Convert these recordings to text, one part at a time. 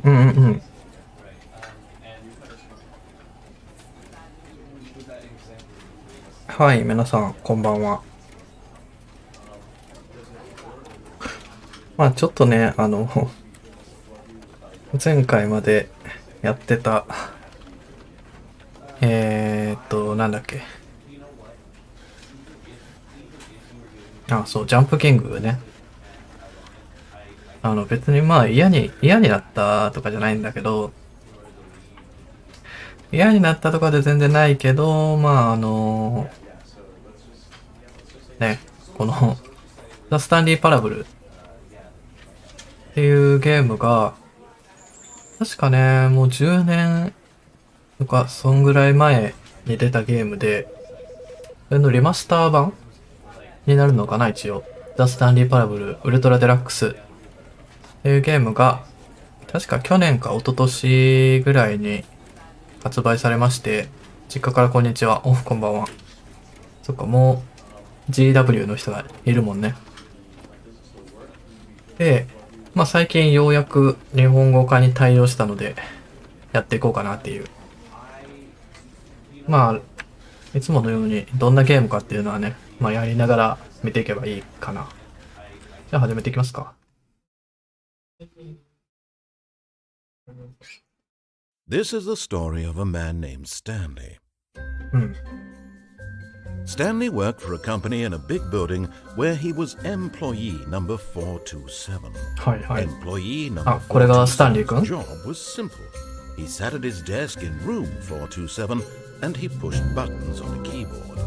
うんうんうん。はい、皆さん、こんばんは。まあちょっとね、前回までやってた、なんだっけ。あ、そう、ジャンプキングね。別にまあ嫌になったとかじゃないんだけど、嫌になったとかで全然ないけど、まあね、この、ザ・スタンリー・パラブルっていうゲームが、確かね、もう10年とか、そんぐらい前に出たゲームで、それのリマスター版になるのかな、一応。ザ・スタンリー・パラブル・ウルトラ・デラックスっていうゲームが、確か去年か一昨年ぐらいに発売されまして、実家からこんにちは。こんばんは。そっか、もう GW の人がいるもんね。で、まあ最近ようやく日本語化に対応したので、やっていこうかなっていう。まあ、いつものようにどんなゲームかっていうのはね、まあやりながら見ていけばいいかな。じゃあ始めていきますか。This is the story of a man named Stanley. うん。Stanley worked for a company in a big building where he was employee number 427. はいはい。Employee number あ、これがスタンリー 427's 君 job was simple. He sat at his desk in room 427 and he pushed buttons on a keyboard.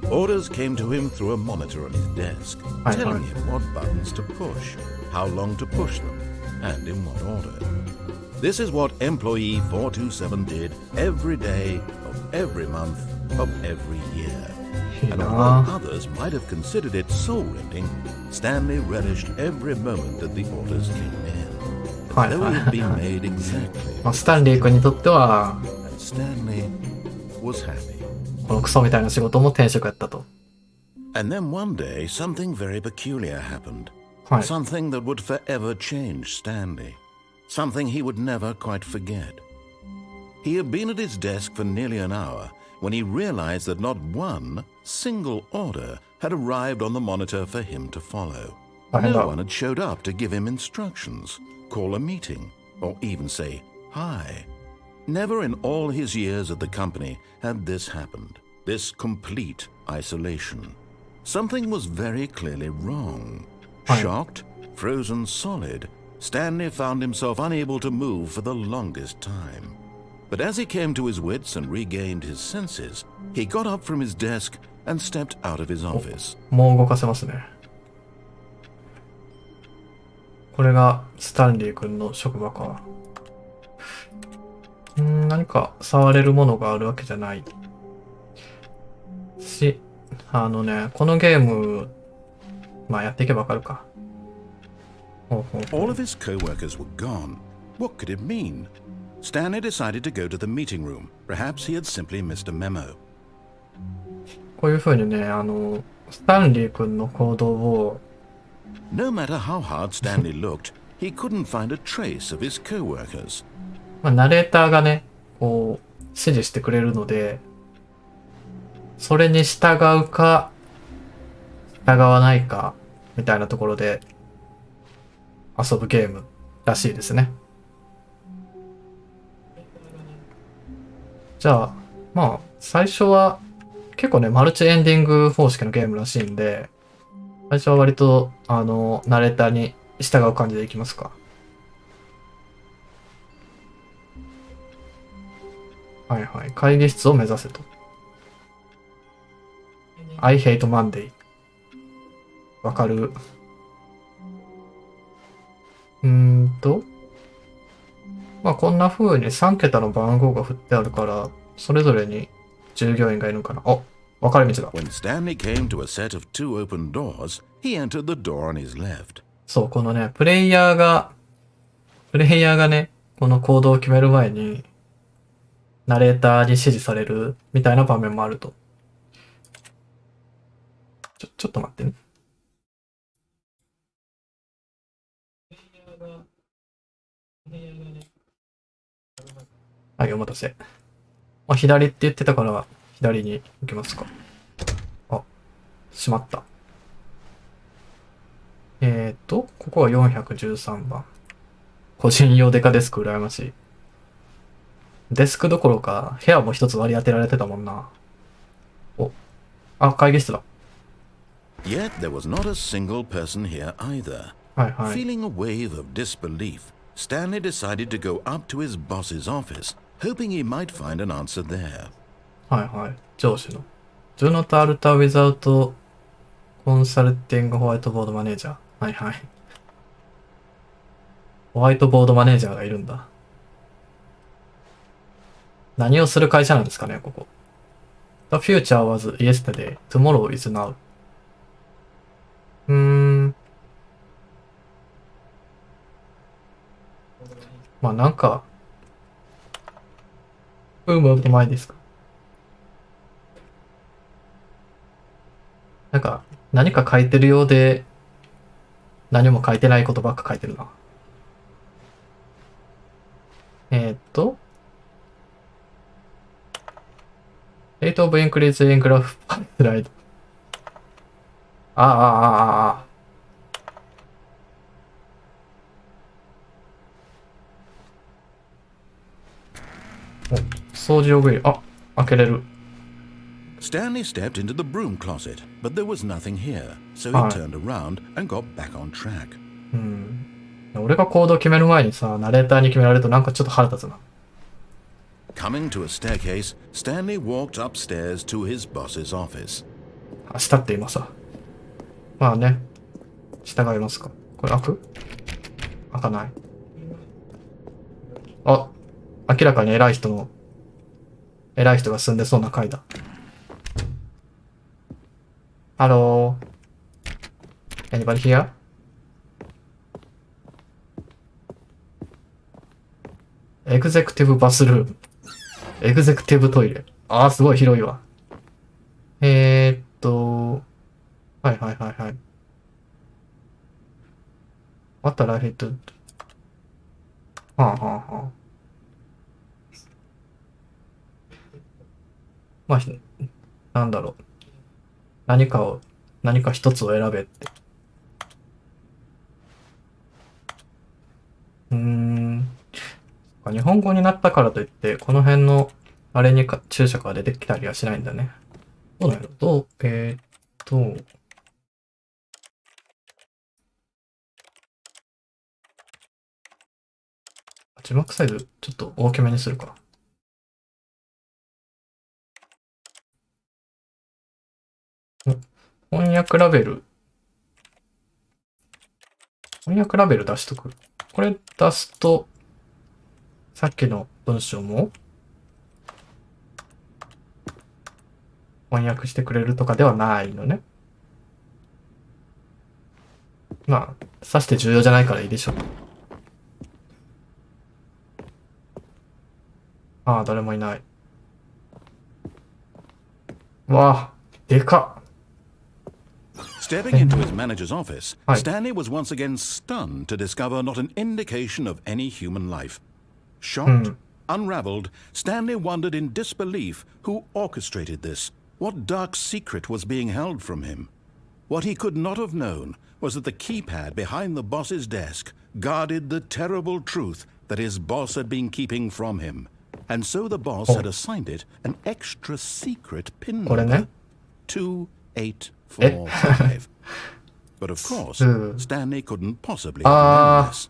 Orders came to him through a monitor on his desk, telling him what buttons to push, how long to push them, and in what order. This is what employee 427 did every day of every month of every year. And although others might have considered it soul-rending, Stanley relished every moment that the orders came in. As though it had been made exactly. スタンリー君にとっては、 And Stanley was happy. このクソみたいな仕事も転職やったと。 And then one day, something very peculiar happened. はい。 Something that would forever change Stanley. Something he would never quite forget. He had been at his desk for nearly an hour when he realized that not one single order had arrived on the monitor for him to follow. No one had showed up to give him instructions, call a meeting, or even say hi. Never in all his years at the company had this happened, this complete isolation. Something was very clearly wrong. Shocked, frozen solid, Stanley found himself unable to move for the longest time. But as he came to his wits and regained his senses, he got up from his desk and stepped out of his office. もう動かせますね。これがスタンリー君の職場か。何か触れるものがあるわけじゃないし、このゲーム、まあやっていけばわかるか。All of his co-workers were gone. What could it mean? Stanley decided to go to the meeting room. Perhaps he had simply missed a memo. こういう風にね、スタンリー君の行動を No matter how hard Stanley looked, he couldn't find a trace of his co-workers. まあ、ナレーターがね、こう、指示してくれるので、それに従うか、従わないか、みたいなところで遊ぶゲームらしいですね。じゃあ、まあ、最初は、結構ね、マルチエンディング方式のゲームらしいんで、最初は割と、ナレーターに従う感じでいきますか。はいはい。会議室を目指せと。I hate Monday。わかる。まあこんな風に3桁の番号が振ってあるから、それぞれに従業員がいるのかな。あ、分かれ道だ。When Stanley came to a set of two open doors, he entered the door on his left. そう、このね、プレイヤーがね、この行動を決める前に、ナレーターに指示されるみたいな場面もあると。ちょっと待ってね。はい、お待たせ。まあ、左って言ってたから、左に行きますか。あ、しまった。ここは413番。個人用デカデスク羨ましい。デスクどころか、部屋も一つ割り当てられてたもんな。お、あ、会議室だ。Yet there was not a single person here either. はいはい。Feeling a wave of disbelief, Stanley decided to go up to his boss's office, hoping he might find an answer there. はいはい。上司の。Do not alter without consulting whiteboard manager。はいはい。ホワイトボードマネージャーがいるんだ。何をする会社なんですかね、ここ。The future was yesterday, tomorrow is now. まあなんか、ムー前ですか。なんか、何か書いてるようで、何も書いてないことばっか書いてるな。Rate of increase in graph slide。あ。お、掃除用具入れ。あ、開けれる。Stanley stepped into the broom closet, but there was nothing here, so he turned around and got back on track. 俺が行動決める前にさ、ナレーターに決められるとなんかちょっと腹立つな。Coming to a staircase, Stanley walked upstairs to his boss's office. 明日って今さ。まあね、従いますか。これ開かない。あ、明らかに偉い人が住んでそうな階だ。Hello? Anybody here? エグゼクティブバスルーム。エグゼクティブトイレ。ああ、すごい広いわ。はいはいはいはい。What a life it. はあはあはあ。まあ、なんだろう。何か一つを選べって。日本語になったからといって、この辺のあれに注釈が出てきたりはしないんだね。どうなると、字幕サイズちょっと大きめにするか。翻訳ラベル出しとく。これ出すと、さっきの文章も翻訳してくれるとかではないのね。まあ、さして重要じゃないからいいでしょう。ああ、誰もいない。わあ、でかっ。Stepping into his manager's office, Stanley was once again stunned to discover not an indication of any human life. Shocked, unraveled, Stanley wondered in disbelief who orchestrated this, what dark secret was being held from him. What he could not have known was that the keypad behind the boss's desk guarded the terrible truth that his boss had been keeping from him. And so the boss had assigned it an extra secret pin これ number, ね。 2845. But of course, Stanley couldn't possibly have known あ this.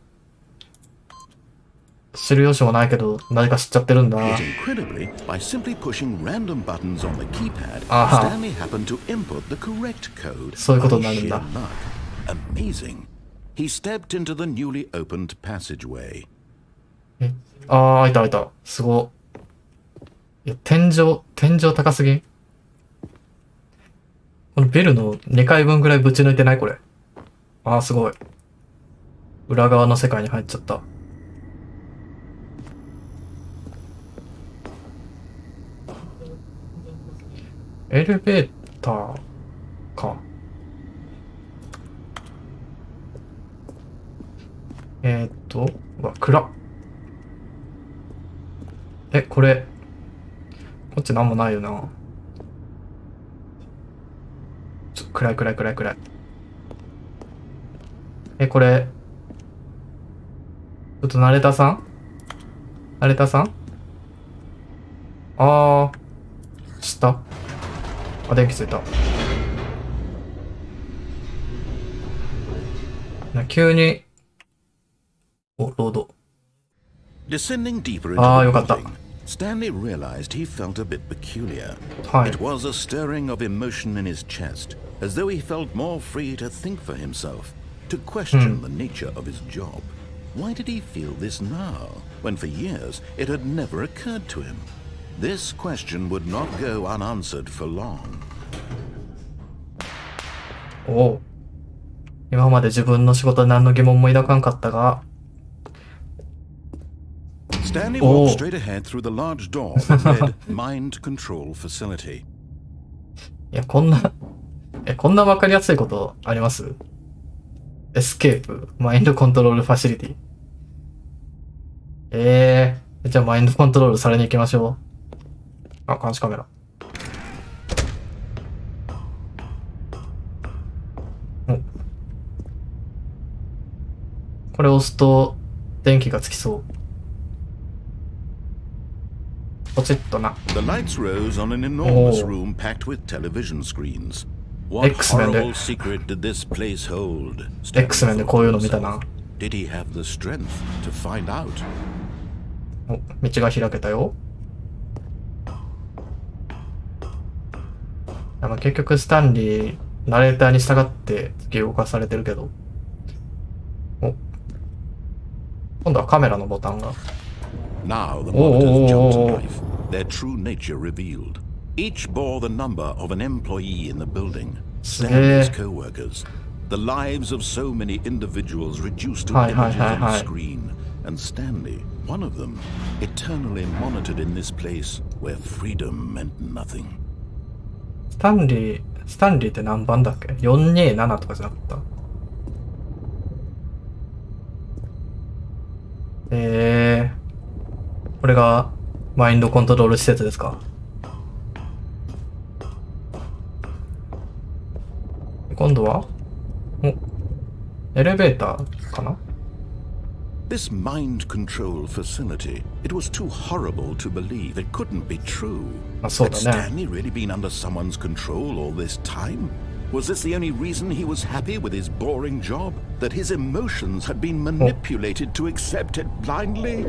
ー、知る由もないけど、何か知っちゃってるんだ。 Yet incredibly, by simply pushing random buttons on the keypad, Aha. Stanley happened to input the correct code そういうこと by になるん sheer だ。 luck. Amazing. He stepped into the newly opened passageway. あー、開いた開いた。すご。いや、天井高すぎん？このビルの2階分ぐらいぶち抜いてないこれ。あー、すごい。裏側の世界に入っちゃった。エレベーターか。うわ、暗っ。これ。こっちなんもないよな。暗い。これ。ちょっとナレーターさんあー。下あ、電気ついた。急に。お、ロード。Descending deeper into Ah, the よかった。 building, Stanley realized he felt a bit peculiar. はい。 It was a stirring of emotion in his chest, as though he felt more free to think for himself, to question the nature of his job. Why did he feel this now, when for years it had never occurred to him? This question would not go unanswered for long. おう。今まで自分の仕事で何の疑問も抱かんかったが、Stanley walked straight ahead through the large door that led mind control facility. いや、こんなわかりやすいことあります？エスケープ、マインドコントロールファシリティ。じゃあマインドコントロールされに行きましょう。あ、監視カメラ。お。これ押すと電気がつきそう。ポチッとな。 The lights rose on an enormous room packed with television screens. What X-Menで。 horrible secret did this place hold? X-Men でこういうの見たな。 Did he have the strength to find out? お、道が開けたよ。まあ、結局スタンリー、ナレーターに従って突き動かされてるけど。お。今度はカメラのボタンが。 Now the monitors jumped to life, their true nature revealed. Each bore the number of an employee in the building, Stanley's co-workers. The lives of so many individuals reduced to images on a screen, and Stanley, one of them, eternally monitored in this place where freedom meant nothing. スタンリーって何番だっけ？ 427 とかじゃなかった？これがマインドコントロール施設ですか？今度はエレベーターかな？ This mind control facility, it was too horrible to believe. It couldn't be true. あ、そう Had だね。 Stanley really been under someone's control all this time? Was this the only reason he was happy with his boring job? That his emotions had been manipulated to accept it blindly?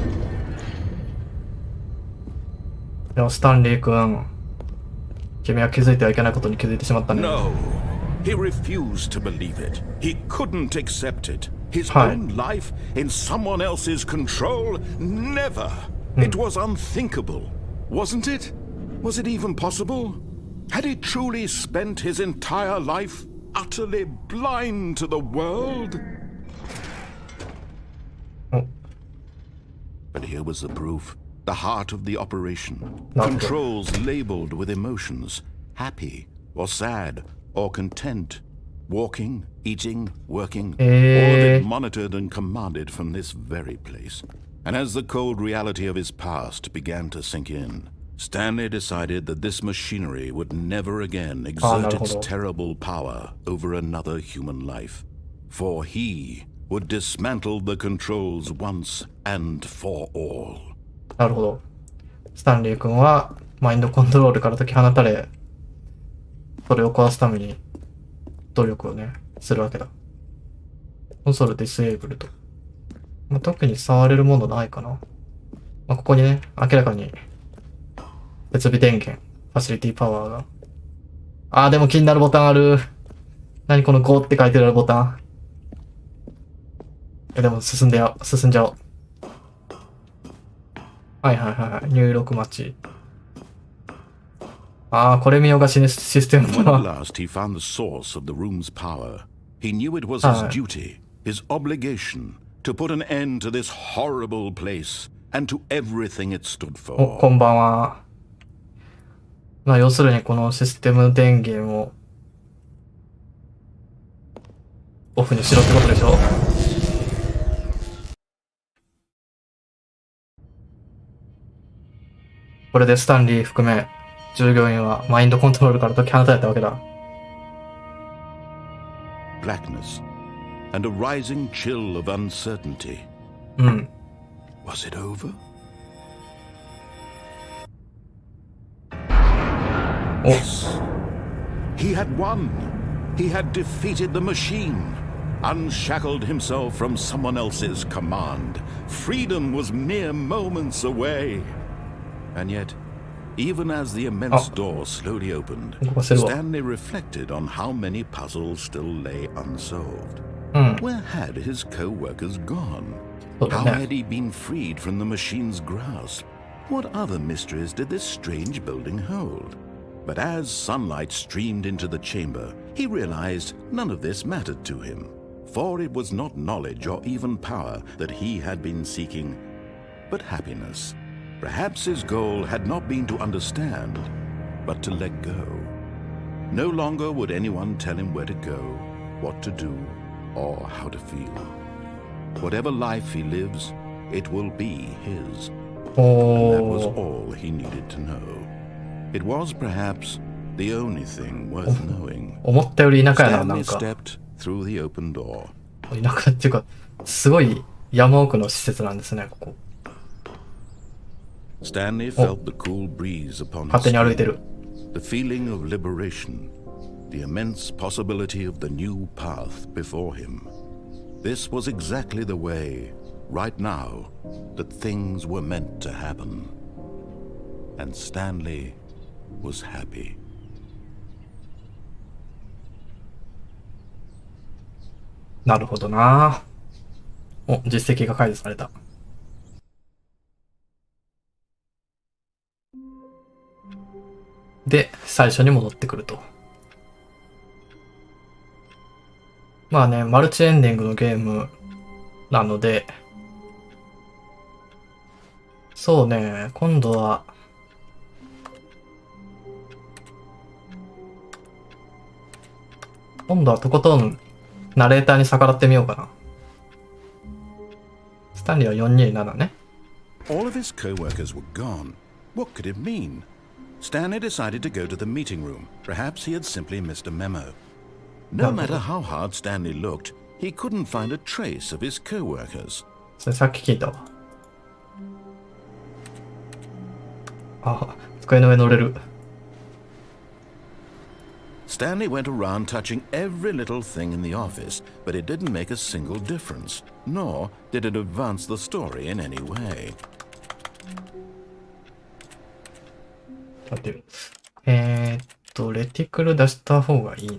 でもスタンリー君、君は気づいてはいけないことに気づいてしまったね。 No. He refused to believe it. He couldn't accept it. His own life in someone else's control? Never. It was unthinkable. Wasn't it? Was it even possible? Had he truly spent his entire life utterly blind to the world? But here was the proof. The heart of the operation. Controls labeled with emotions. Happy or sad or content. Walking, eating, working. All of it monitored and commanded from this very place. And as the cold reality of his past began to sink in, Stanley decided that this machinery would never again exert its terrible power over another human life. For he would dismantle the controls once and for all. なるほど。スタンリー君はマインドコントロールから解き放たれ、それを壊すために努力をね、するわけだ。コンソールディスエイブルと。まあ、特に触れるものないかな。まあ、ここにね、明らかに設備電源、ファシリティパワーが。あー、でも気になるボタンある。何この5って書いてあるボタン。でも進んじゃおう。はいはいはい。入力待ち。ああ、これ見よがしねシステム When だ at な。last he found the source of the room's power, he knew it was his duty, his obligation, to put an end to this horrible place and to everything it stood お、こ for. んばんは。まあ、要するにこのシステム電源をオフにしろってことでしょ。これでスタンリー含め、従業員はマインドコントロールから解き放たれたわけだ。Blackness and a rising chill of uncertainty. うん。Was it over? お、 He had won. He had defeated the machine, unshackled himself from someone else's command. Freedom was mere moments away. And yet, even as the immense door slowly opened, 動かせるわ。 Stanley reflected on how many puzzles still lay unsolved. うん。 Where had his co-workers gone? そうだ How ね。 had he been freed from the machine's grasp? What other mysteries did this strange building hold? But as sunlight streamed into the chamber, he realized none of this mattered to him, for it was not knowledge or even power that he had been seeking, but happiness. Perhaps his goal had not been to understand, but to let go. No longer would anyone tell him where to go, what to do, or how to feel. Whatever life he lives, it will be his. And that was おー。 all he needed to know. It was perhaps the only thing worth knowing. 思ったより田舎やな、な Stanley んか。 stepped through the open door. 田舎っていうか、すごい山奥の施設なんですね、ここ。 Stanley felt the cool breeze upon 勝 his 手に歩いて skin, る。 the feeling of liberation, the immense possibility of the new path before him. This was exactly the way, right now, that things were meant to happen. And Stanley was happy. なるほどな。お、実績が解除された。で、最初に戻ってくると。まあね、マルチエンディングのゲームなので、そうね、今度は、とことんナレーターに逆らってみようかな。スタンリーは427ね。 All of his co-workers were gone. What could it mean? Stanley decided to go to the meeting room. Perhaps he had simply missed a memo. No matter how hard Stanley looked, he couldn't find a trace of his co-workers. それさっき聞いたわ。あ、机の上乗れる。 Stanley went around touching every little thing in the office, but it didn't make a single difference, nor did it advance the story in any way. 待ってる。レティクル出した方がいいな。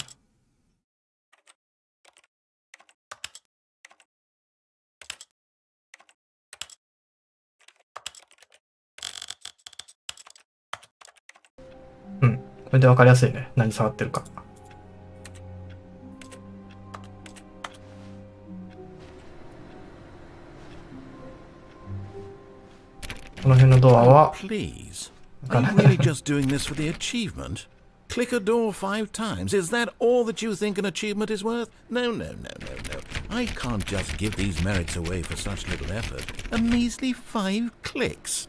うん。これでわかりやすいね。何触ってるか。この辺のドア Oh, は、 please. Are you really just doing this for the achievement? Click a door 5 times. Is that all that you think an achievement is worth? No, no, no, no, no. I can't just give these merits away for such little effort. A measly 5 clicks.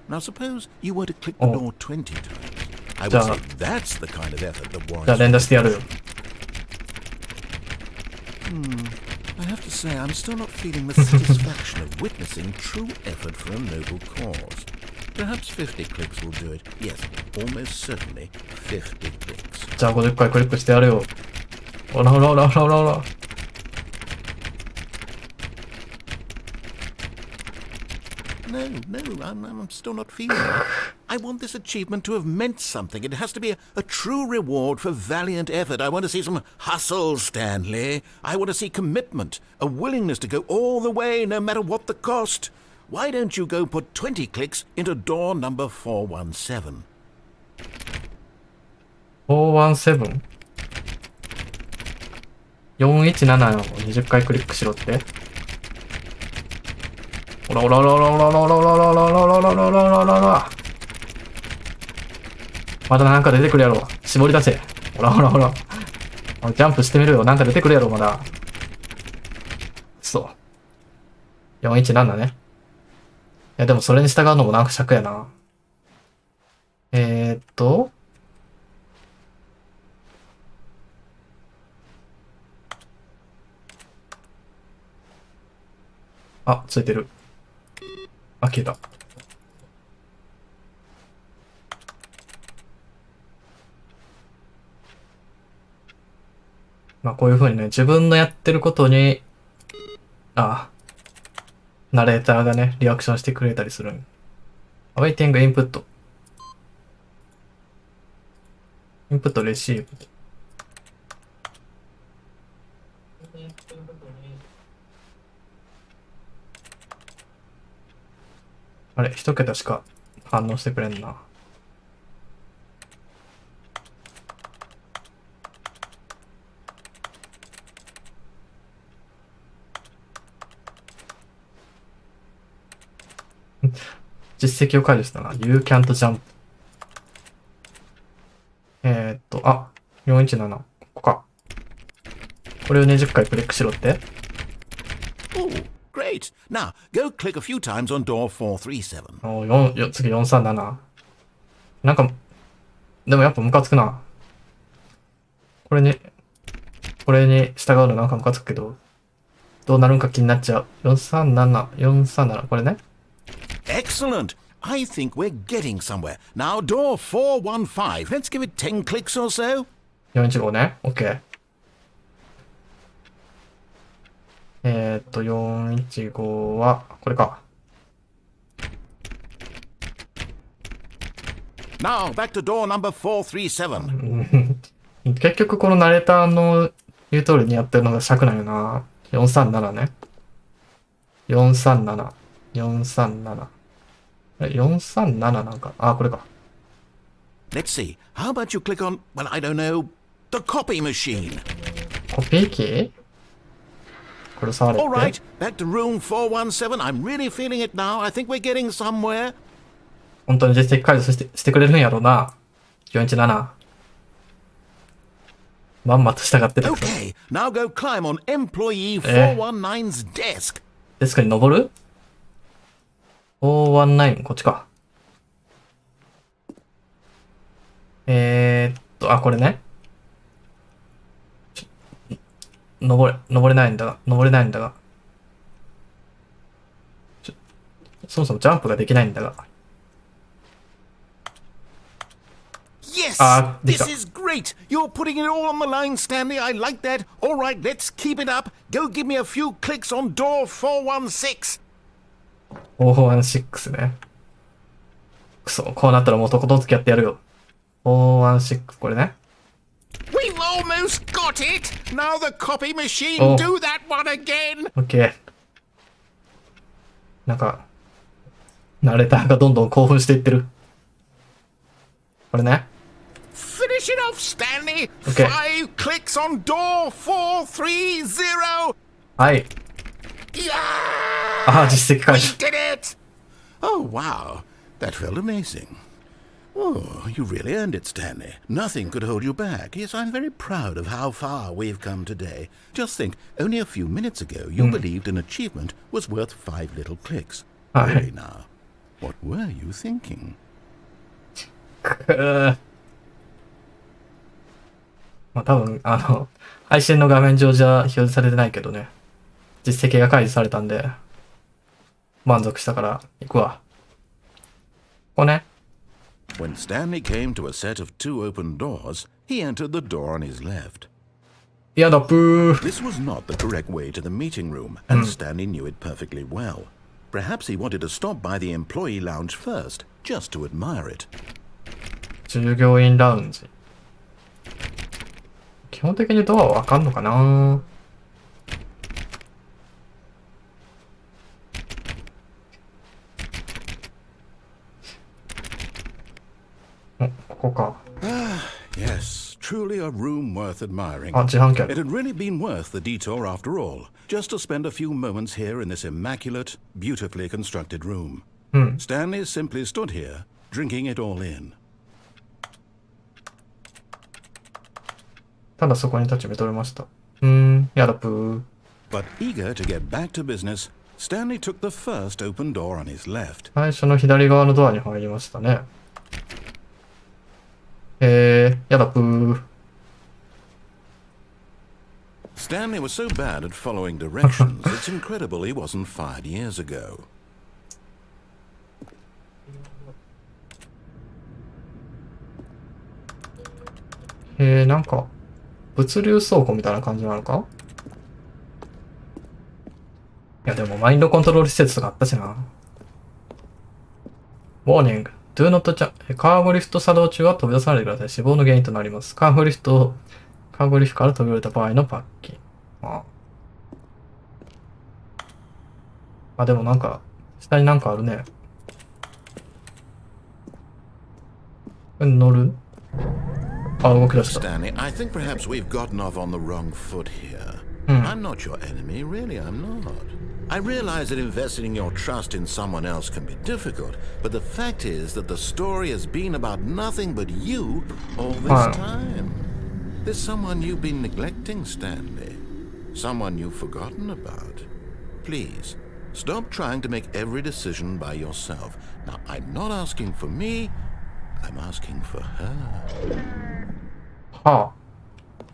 Now suppose you were to click the door 20 times. I would say that's the kind of effort that じゃあ warrants. 連打してやるよ。 I have to say, I'm still not feeling the satisfaction of witnessing true effort for a noble cause. Perhaps 50 clicks will do it. Yes, almost certainly 50 clicks. じゃあ50回クリックしてやるよ。ほらほらほらほらほらほら。No, I'm still not feeling it. I want this achievement to have meant something. It has to be a true reward for valiant effort. I want to see some hustle, Stanley. I want to see commitment, a willingness to go all the way, no matter what the cost. Why don't you go put 20 clicks into door number 417? 417? 417を20回クリックしろって。ほらほらほらほらほらほらほらほらほらほらほらほらほら。まだなんか出てくるやろ。絞り出せ。ほらほらほら。ジャンプしてみるよ。なんか出てくるやろ、まだ。そう。417ね。いや、でもそれに従うのもなんか尺やな。あ、ついてる。あ、消えた。まあこういう風にね、自分のやってることに、ナレーターがね、リアクションしてくれたりする。Awaiting input。インプットレシーブ。あれ、一桁しか反応してくれんな。実績を解除したな。You can't jump。417。ここか。これを20回クリックしろって。Oh, great. Now, go click a few times on door 437. 次437。なんか、でもやっぱムカつくな。これに従うのなんかムカつくけど、どうなるんか気になっちゃう。437、これね。Excellent. I think we're getting somewhere. Now, door 415. Let's give it 10 clicks or so. 415ね。OK。415は、これか。Now, back to door number 437. 結局このナレーターの言う通りにやってるのが尺なんよな。437ね。437。437。437なんか。これか。Let's see. How about you click on, well, I don't know, the copy machine? コピー機これ触れて。All right, back to room 417. I'm really feeling it now. I think we're getting somewhere. 本当に実績解除してくれるんやろうな。417。まんまと従ってる。Okay, now go climb on employee 419's desk. デスクに登る ?419、こっちか。これね。登れないんだが。そもそもジャンプができないんだが。Yes! This is great! You're putting it all on the line, Stanley. I like that. All right, let's keep it up. Go give me a few clicks on door 416. 416ね。くそ、こうなったらもうとことん付き合ってやるよ。416、これね。We've almost got it! Now the copy machine, do that one again! OK。なんか、ナレーターがどんどん興奮していってる。これね。Finish it off, Stanley! Okay. 5 clicks on door 430! はい。Yeah! 実績解 We 除。did it! Oh, wow. That felt amazing. Oh, you really earned it, Stanley. Nothing could hold you back. Yes, I'm very proud of how far we've come today. Just think, only a few minutes ago, you believed an achievement was worth 5 little clicks. Really now, what were you thinking? まあ多分、配信の画面上じゃ表示されてないけどね。実績が解除されたんで、満足したから行くわ。こね。When Stanley came to a set of 2 open doors, he entered the door on his left. やだ、ぷー。This was not the correct way to the meeting room, and Stanley knew it perfectly well. Perhaps he wanted to stop by the employee lounge first, just to admire it. 従業員ラウンジ。基本的にドアはわかんのかな。お、ここか。Yes, truly a room worth admiring. あ、自販機あ It る。 had really been worth the detour after all, just to spend a few moments here in this immaculate, beautifully constructed room. Stanley simply stood here, drinking it all in. ただそこに立ち見とれました。やだ、ぷー。But eager to get back to business, Stanley took the first open door on his left. 最初の左側のドアに入りましたね。やだ、ぷー。Stanley was so bad at following directions, it's incredible he wasn't fired years ago. なんか、物流倉庫みたいな感じなのか？いや、でもマインドコントロール施設とかあったしな。Warning. Do not jump. カーゴリフト作動中は飛び出さないでください。死亡の原因となります。カーゴリフから飛び降りた場合の罰金。でもなんか、下になんかあるね。乗る？動き出した。Stanley, I think perhaps we've gotten off on the wrong foot here. I'm not your enemy, really, I'm not. I realize that investing your trust in someone else can be difficult, but the fact is that the story has been about nothing but you all this time. There's someone you've been neglecting, Stanley. Someone you've forgotten about. Please, stop trying to make every decision by yourself. Now, I'm not asking for me, I'm asking for her.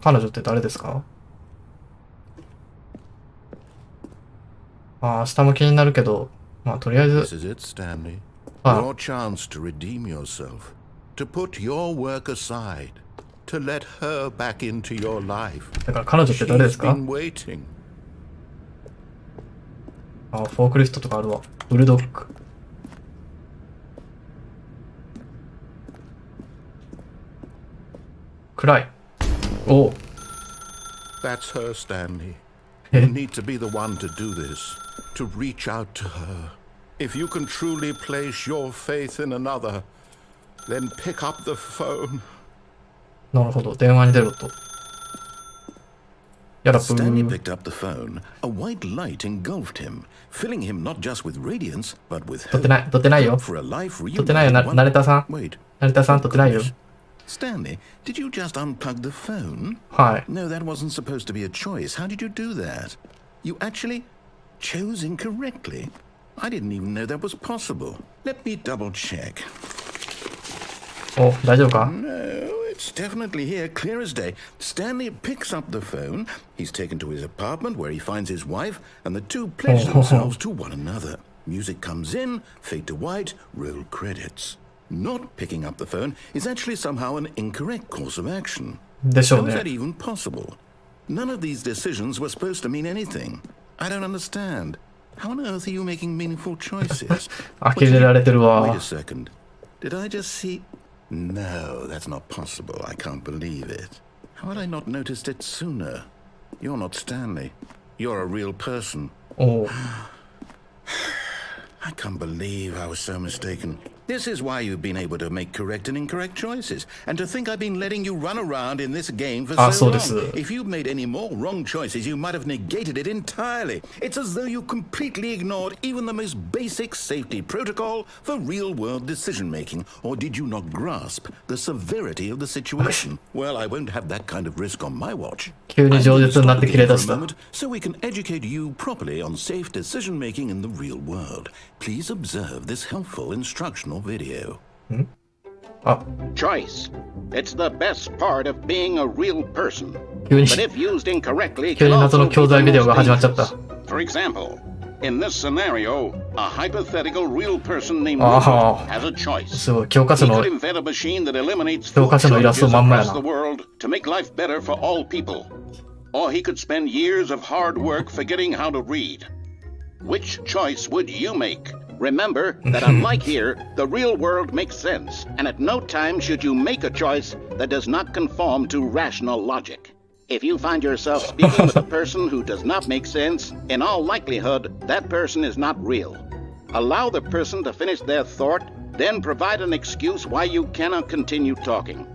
彼女って誰ですか？下も気になるけど、とりあえず。This is it, Stanley. Your chance to redeem yourself, to put your work aside, to let her back into your life. だから彼女って誰ですか？ She's been waiting. フォークリフトとかあるわ。ブルドッグ。暗い。お。That's her, Stanley. You need to be the one to do this, to reach out to her. If you can truly place your faith in another, then pick up the phone. なるほど。電話に出ろと。やだ、ぷ Stanley ー。 picked up the phone. A white light engulfed him, filling him not just with radiance, but with 撮ってないよ。 for a life 撮ってないよ、成田さん。 Wait. 成田さん撮ってないよ。Stanley, did you just unplug the phone? はい。 No, that wasn't supposed to be a choice. How did you do that? You actually chose incorrectly. I didn't even know that was possible. Let me double check. お、大丈夫か？ No, it's definitely here, clear as day. Stanley picks up the phone. He's taken to his apartment where he finds his wife, and the two pledge themselves to one another. Music comes in, fade to white, roll credits. Not picking up the phone is actually somehow an incorrect course of action. でしょ How う is that ね。 even possible? None of these decisions were supposed to mean anything. I don't understand. How on earth are you making meaningful choices? 呆れられてる Wait わ a。second. Did I just see... No, that's not possible. I can't believe it. How had I not noticed it sooner? You're not Stanley. You're a real person. お。 I can't believe I was so mistaken. This is why you've been able to make correct and incorrect choices. And to think I've been letting you run around in this game for so そうで long. す。 If you'd made any more wrong choices, you might have negated it entirely. It's as though you completely ignored even the most basic safety protocol for real-world decision-making. Or did you not grasp the severity of the situation? Well, I won't have that kind of risk on my watch. 急に饒舌になって切れ出し For a た。 moment, so we can educate you properly on safe decision-making in the real world. Please observe this helpful instructional video. あ、 Choice. It's the best part of being a real person. 急に But if used incorrectly, 急 can に謎 also の be 教材 the ビデオが most 始まっちゃった。 dangerous. For example, In this scenario, a hypothetical real person named Ah. Rupert has a choice. すごい、教科 He 書の could invent a machine that eliminates 教 food 科書のイラスト shortages まんまや across な。 the world to make life better for all people. Or he could spend years of hard work forgetting how to read. Which choice would you make? Remember that unlike here, the real world makes sense, and at no time should you make a choice that does not conform to rational logic. If you find yourself speaking with a person who does not make sense, in all likelihood, that person is not real. Allow the person to finish their thought, then provide an excuse why you cannot continue talking.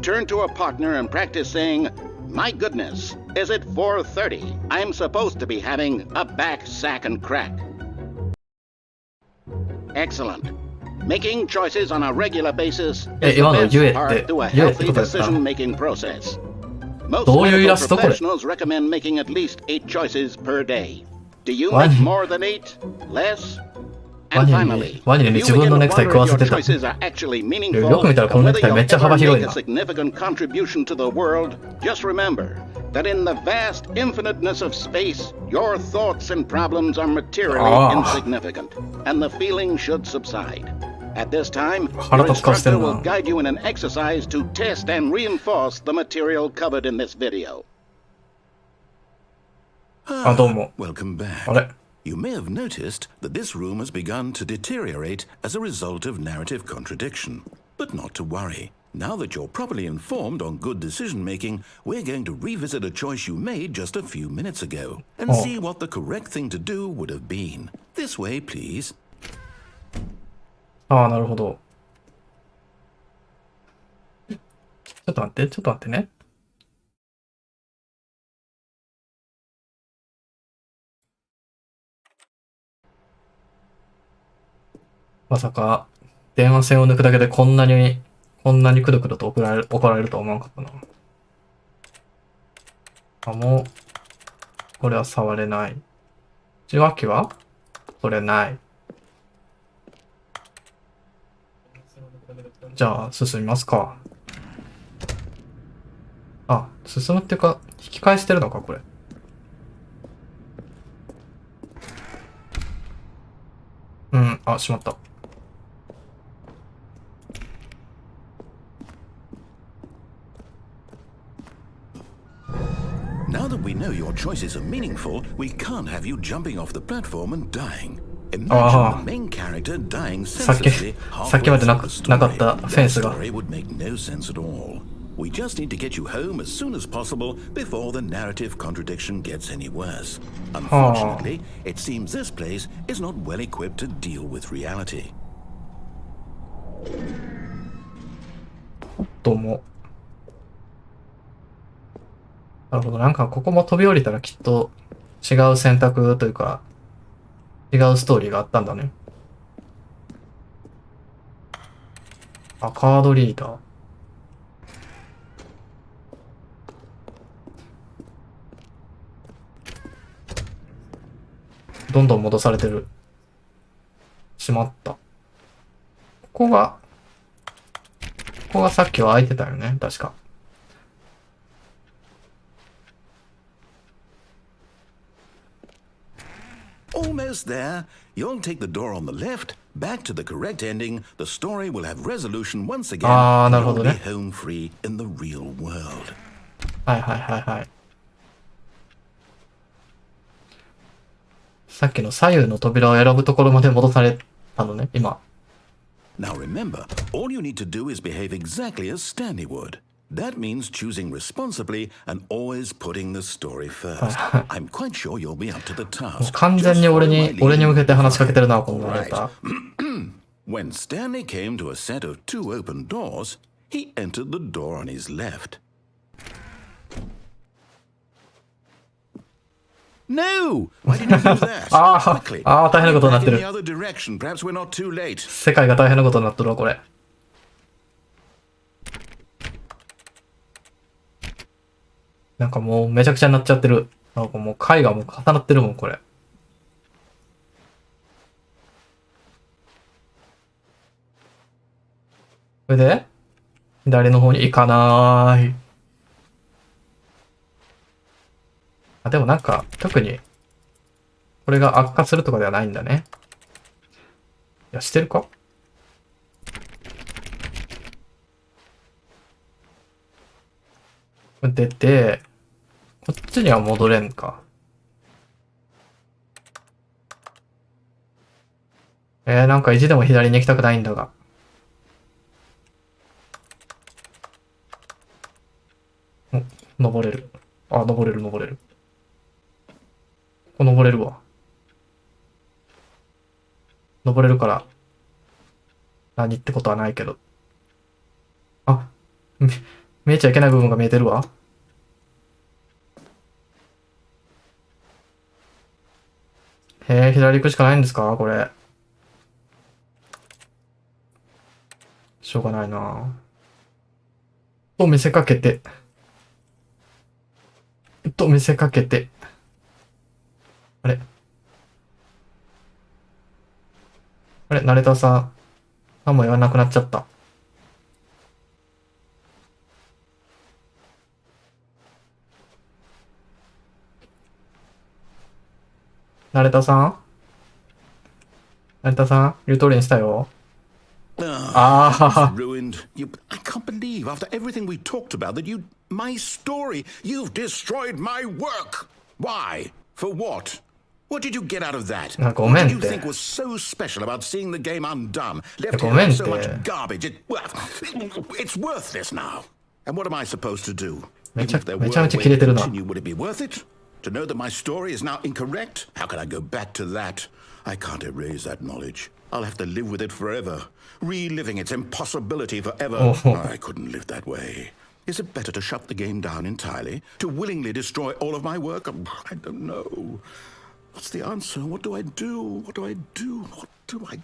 Turn to a partner and practice saying, "My goodness, is it 4:30? I'm supposed to be having a back sack and crack." Excellent. Making choices on a regular basis is the 今の best 言えって part to a 言えって healthy ことやった。 decision-making process. Most どういうイ medical ラストこれ。 professionals recommend making at least 8 choices per day. Do you ワニ make more than 8? Less? ワ And ニ finally, に、ワニに if you 自分の begin ネ to クタイ wonder 食わ if せ your てた。 choices are actually meaningful よく見たらこの and ネク whether タイ you'll めっちゃ ever 幅広 make い a な。 significant contribution to the world, just remember that in the vast infiniteness of space, your thoughts and problems are materially insignificant, and the feeling should subside. At this time, your 腹立つ顔して instructor る will な。 guide you in an exercise to test and reinforce the material covered in this video. あ、どうも。 Welcome back. あれ You may have noticed that this room has begun to deteriorate as a result of narrative contradiction. But not to worry. Now that you're properly informed on good decision making, we're going to revisit a choice you made just a few minutes ago and Oh. see what the correct thing to do would have been. This way, please. ああ、なるほど。ちょっと待って、ちょっと待ってね。まさか、電話線を抜くだけでこんなにくどくどと怒られるとは思わなかったな。あ、もう、これは触れない。受話器はこれない。じゃあ、進みますか。あ、進むっていうか、引き返してるのか、これ。うん、あ、しまった。Now that we know your choices are meaningful, we can't have you jumping off the platform and dying. Imagine the main character dying senselessly さっきま halfway で through the なかった story. フェンス That が。 story would make no sense at all. We just need to get you home as soon as possible before the narrative contradiction gets any worse. Unfortunately, it seems this place is not well equipped to deal with reality. どうも。なるほど。なんか、ここも飛び降りたらきっと違う選択というか、違うストーリーがあったんだね。あ、カードリーダー。どんどん戻されてる。しまった。ここがさっきは空いてたよね。確か。Almost there. You'll take the door on the left, back to the correct ending. The story will have resolution once again. あー、なる and ほど you'll be ね。 home free in the real world. はいはいはいはい。さっきの左右の扉を選ぶところまで戻されたのね、今。Now remember, all you need to do is behave exactly as Stanley would. That means choosing responsibly and always putting the story first. I'm quite sure you'll be up to the もう task. 完全に Just 俺 follow に my 俺に lead. 向けて話しかけてるな、このナレーター。 When Stanley came to a set of 2 open doors, he entered the door on his left. No! Why didn't you do that? あ Quickly. あ、大変なことにな Back って in the る。 other direction. Perhaps we're not too late. 世界が大変なことになっとるわ、これ。なんかもうめちゃくちゃになっちゃってる。なんかもう回がもう重なってるもん、これ。それで左の方に行かなーい。あ、でもなんか、特に、ここれが悪化するとかではないんだね。いや、してるか？出て、こっちには戻れんか。なんか意地でも左に行きたくないんだが。登れる。あ、登れる、登れる。ここ登れるわ。登れるから、何ってことはないけど。あ、見えちゃいけない部分が見えてるわ。左行くしかないんですかこれ。しょうがないなと見せかけて。と見せかけて。あれナレーターさん。何も言わなくなっちゃった。ナレーターさんナレーターさん言う通りにしたよ。Ah, ruined. I can't believe after everything we talked about that my story, you've destroyed my work. Why? For what? What did you get out of that? What did you think was so special about seeing the game undone? Left here with so much garbage. It's worthless now. And what am I supposed to do? Even if there were a way to continue, would it be worth it? To know that my story is now incorrect? How can I go back to that? I can't erase that knowledge. I'll have to live with it forever, reliving its impossibility forever. I couldn't live that way. Is it better to shut the game down entirely? To willingly destroy all of my work? I don't know. What's the answer? What do I do? What do I do? What do I...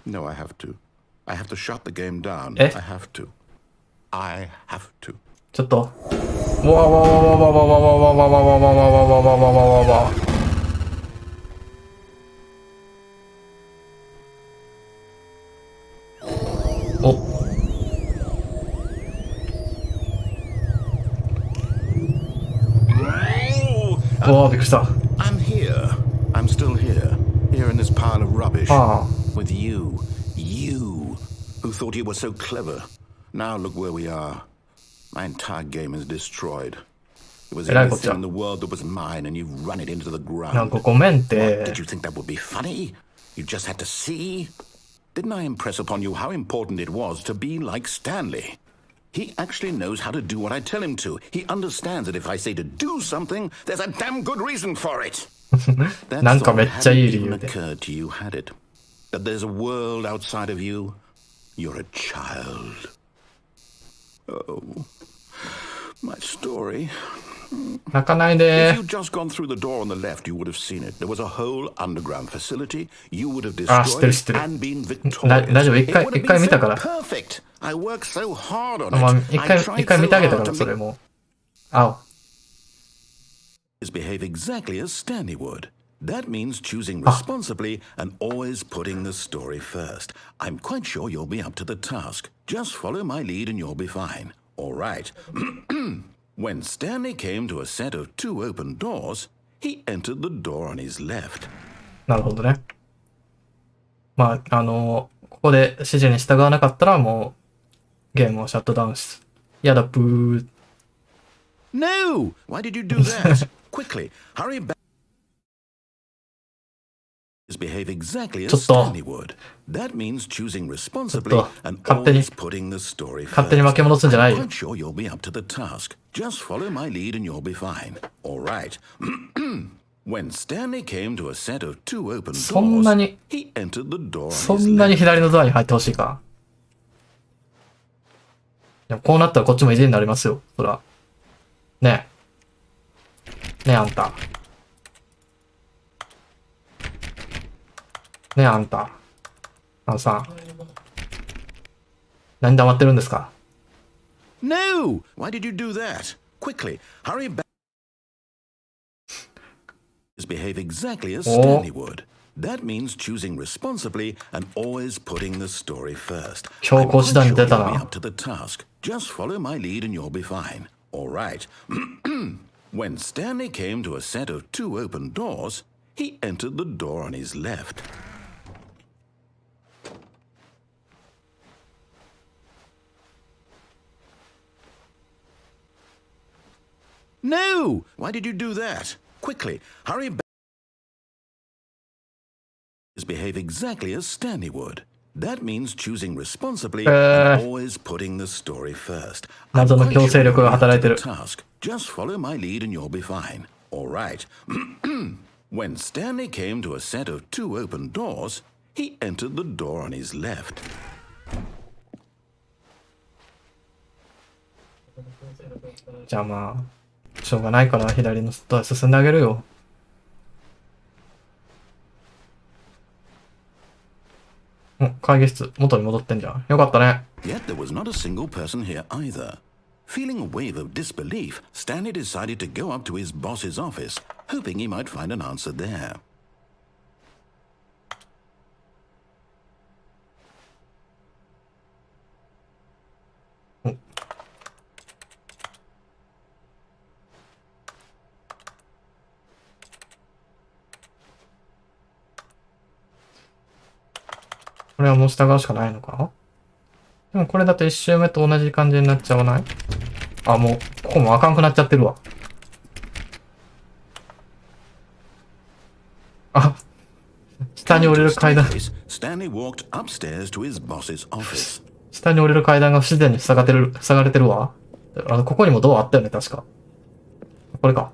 No, I have to. I have to shut the game down. I have to. I have to. ちょっと。わわわわわわわわわわわわわわわわわわ。お。おー、びっくりした。I'm here. I'm still here. Here in this pile of rubbish. With you. You. Who thought you were so clever. Now look where we are. My entire game is destroyed. It was everything in the world that was mine, and you've run it into the ground. What, did you think that would be funny? You just had to see? Didn't I impress upon you how important it was to be like Stanley? He actually knows how to do what I tell him to. He understands that if I say to do something, there's a damn good reason for it. That thought hadn't even occurred to you, had it? That there's a world outside of you? You're a child. Oh, my story. 泣かないで。 If you'd just gone through the door on the left, you would have seen it. There was a whole underground facility. You would have destroyed it and been victorious. 大丈夫、一回見たから。Perfect. I worked so hard on it. 一回見てあげたから、それも。青。Behave exactly as Stanley would. That means choosing responsibly and always putting the story first. I'm quite sure you'll be up to the task. Just follow my lead and you'll be fine. All right. When Stanley came to a set of 2 open doors, he entered the door on his left. なるほどね。まあ、ここで指示に従わなかったらもうゲームをシャットダウンし。やだ、ブー。No! Why did you do that? Quickly, hurry back. Behave exactly as Stanley would. That means choosing responsibly and always putting the story first. I'm sure you'll be up to the task. Just follow my lead and you'll be fine. All right. When Stanley came to a set of 2 open doors, he entered the door on his left. そんなに左のドアに入ってほしいか。いや、こうなったらこっちも意地になりますよ。そら。ねえ。ねえ、あんた。ねえ、あんた。あのさ、何黙ってるんですか？ No! Why did you do that? Quickly, hurry back. Behave exactly as Stanley would. That means choosing responsibly and always putting the story first. I'm quite sure you'll be up to the task. Just follow my lead and you'll be fine. All right. When Stanley came to a set of 2 open doors, he entered the door on his left. No! Why did you do that? Quickly, hurry back. Behave exactly as Stanley would. That means choosing responsibly and always putting the story first. 謎の強制力が働いてる。 Task. Just follow my lead and you'll be fine. All right. When Stanley came to a set of 2 open doors, he entered the door on his left. じゃあまあ、しょうがないから左のドア進んであげるよ。会議室、元に戻ってんじゃん。よかったね。Yet there was not a single person here either. Feeling a wave of disbelief, Stanley decided to go up to his boss's office, hoping he might find an answer there. これはもう従うしかないのか？でもこれだと1周目と同じ感じになっちゃわない？あ、もう、ここもあかんくなっちゃってるわ。あ、下に降りる階段。Stanley walked upstairs to his boss's office. 下に降りる階段がすでに塞がれてるわ。ここにもドアあったよね、確か。これか。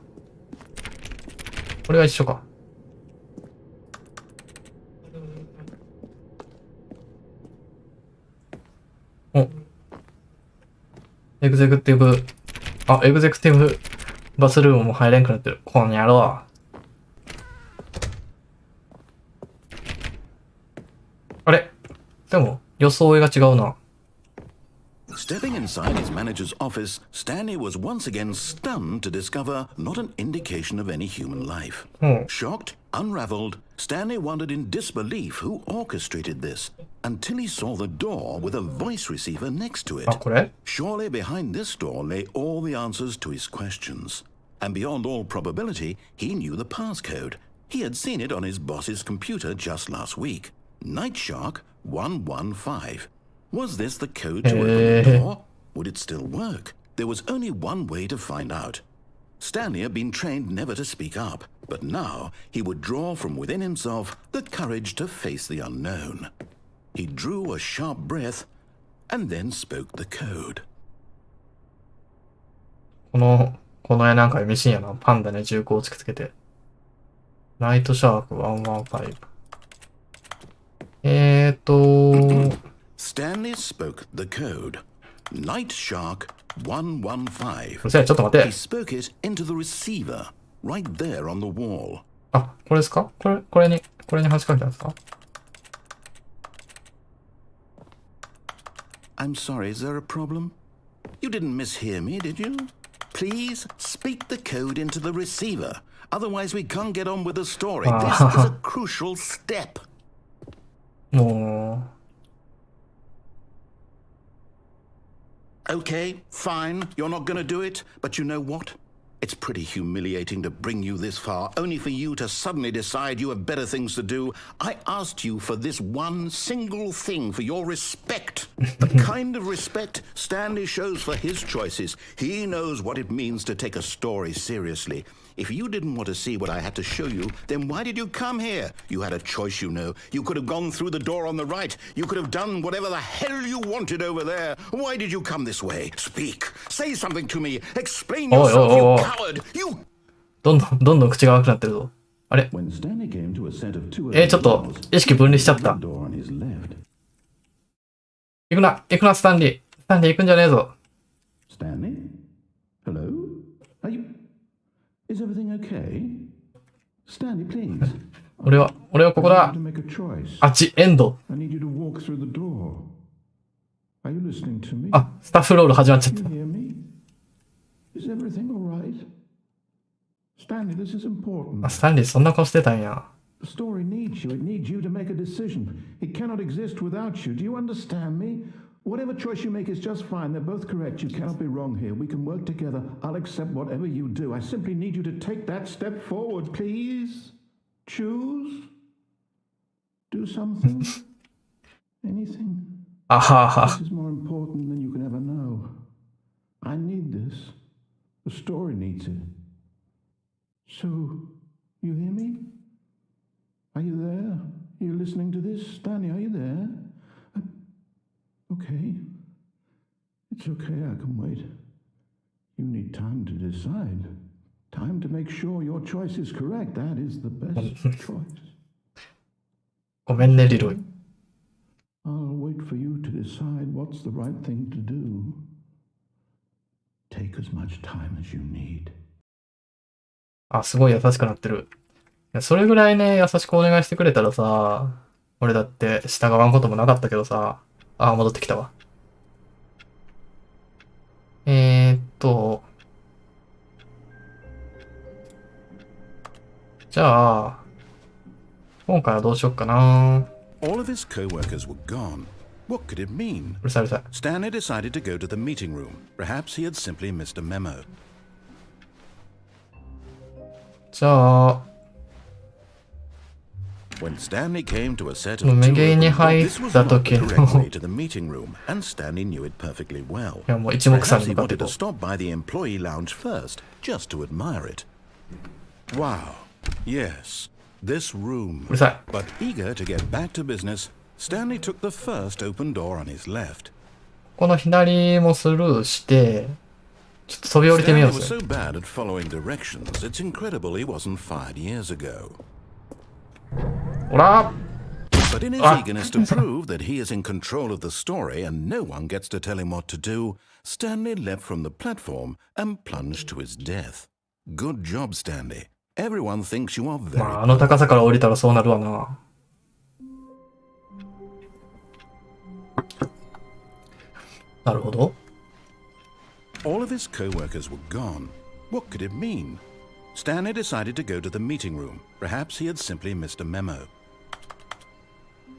これは一緒か。お。エグゼクティブバスルームも入れんくなってる。こんやろ。あれ？でも、装いが違うな。Stepping inside his manager's office, Stanley was once again stunned to discover not an indication of any human life. Shocked, unraveled, Stanley wondered in disbelief who orchestrated this until he saw the door with a voice receiver next to it. あ、これ？ Surely behind this door lay all the answers to his questions. And beyond all probability, he knew the passcode. He had seen it on his boss's computer just last week. Night Shark 115. Was this the code to open the door? Would it still work? There was only one way to find out. Stanley had been trained never to speak up, but now he would draw from within himself the courage to face the unknown. He drew a sharp breath and then spoke the code. この絵なんか意味深やな。パンダね、銃口を突きつけて。ナイトシャーク115。Stanley spoke the code. Night Shark 115. うるさい、ちょっと待て。 He spoke it into the receiver, right there on the wall. あ、これですか？これに話しかけたんですか？ I'm sorry, is there a problem? You didn't mishear me, did you? Please speak the code into the receiver. Otherwise we can't get on with the story. This is a crucial step. もう。 Okay, fine, you're not gonna do it, but you know what? It's pretty humiliating to bring you this far, only for you to suddenly decide you have better things to do. I asked you for this one single thing, for your respect. The kind of respect Stanley shows for his choices. He knows what it means to take a story seriously. If you didn't want to see what I had to show you, then why did you come here? You had a choice, you know. You could have gone through the door on the right. You could have done whatever the hell you wanted over there. Why did you come this way? Speak. Say something to me. Explain yourself, you coward. You... どんどん口が悪くなってるぞ。あれ？ちょっと、意識分離しちゃった。行くな、スタンリー。スタンリー行くんじゃねえぞ。Stanley? Hello? Are you... Is everything okay? Stanley, please. 俺はここだ。あっち、エンド。あ、スタッフロール始まっちゃった。あ、スタンリーそんな顔してたんや。The story needs you. It needs you to make a decision. It cannot exist without you. Do you understand me? Whatever choice you make is just fine. They're both correct. You cannot be wrong here. We can work together. I'll accept whatever you do. I simply need you to take that step forward, please. Choose? Do something? Anything? あはは。 This is more important than you can ever know. I need this. The story needs it. So, you hear me? Are you there? Are you listening to this? Stanley, are you there? Okay. It's okay, I can wait. You need time to decide. Time to make sure your choice is correct. That is the best choice. ごめんね、リロイ。I'll wait for you to decide what's the right thing to do. Take as much time as you need. あ、すごい優しくなってる。いや、それぐらいね、優しくお願いしてくれたらさ、俺だって従わんこともなかったけどさ、あ、戻ってきたわ。じゃあ、今回はどうしよっかな。 All of his co-workers were gone. What could it mean? うるさいうるさい。 Stanley decided to go to the meeting room. Perhaps he had simply missed a memo. じゃあ、 When Stanley came to a set もう of メ two ゲイに open 入 doors, っ this was た not the 時 correct の、 way to the meeting room, and Stanley knew it perfectly well. いやもう一目散 Perhaps に he 向かってい wanted こ to う。 stop by the employee lounge first, just to admire it. Wow. Yes, this room. うるさい。 But eager to get back to business, Stanley took the first open door on his left. この左もスルーして、ちょっと飛び降りてみよ Stanley う was ぜ。 so bad at following directions, it's incredible he wasn't fired years ago. ほら But in his Ah. eagerness to prove that he is in control of the story and no one gets to tell him what to do, Stanley leapt from the platform and plunged to his death. Good job, Stanley. Everyone thinks you are ま very あ、あの高さから降りたらそうなるわな。なるほど。 All of his co-workers were gone. What could it mean? Stanley decided to go to the meeting room. Perhaps he had simply missed a memo.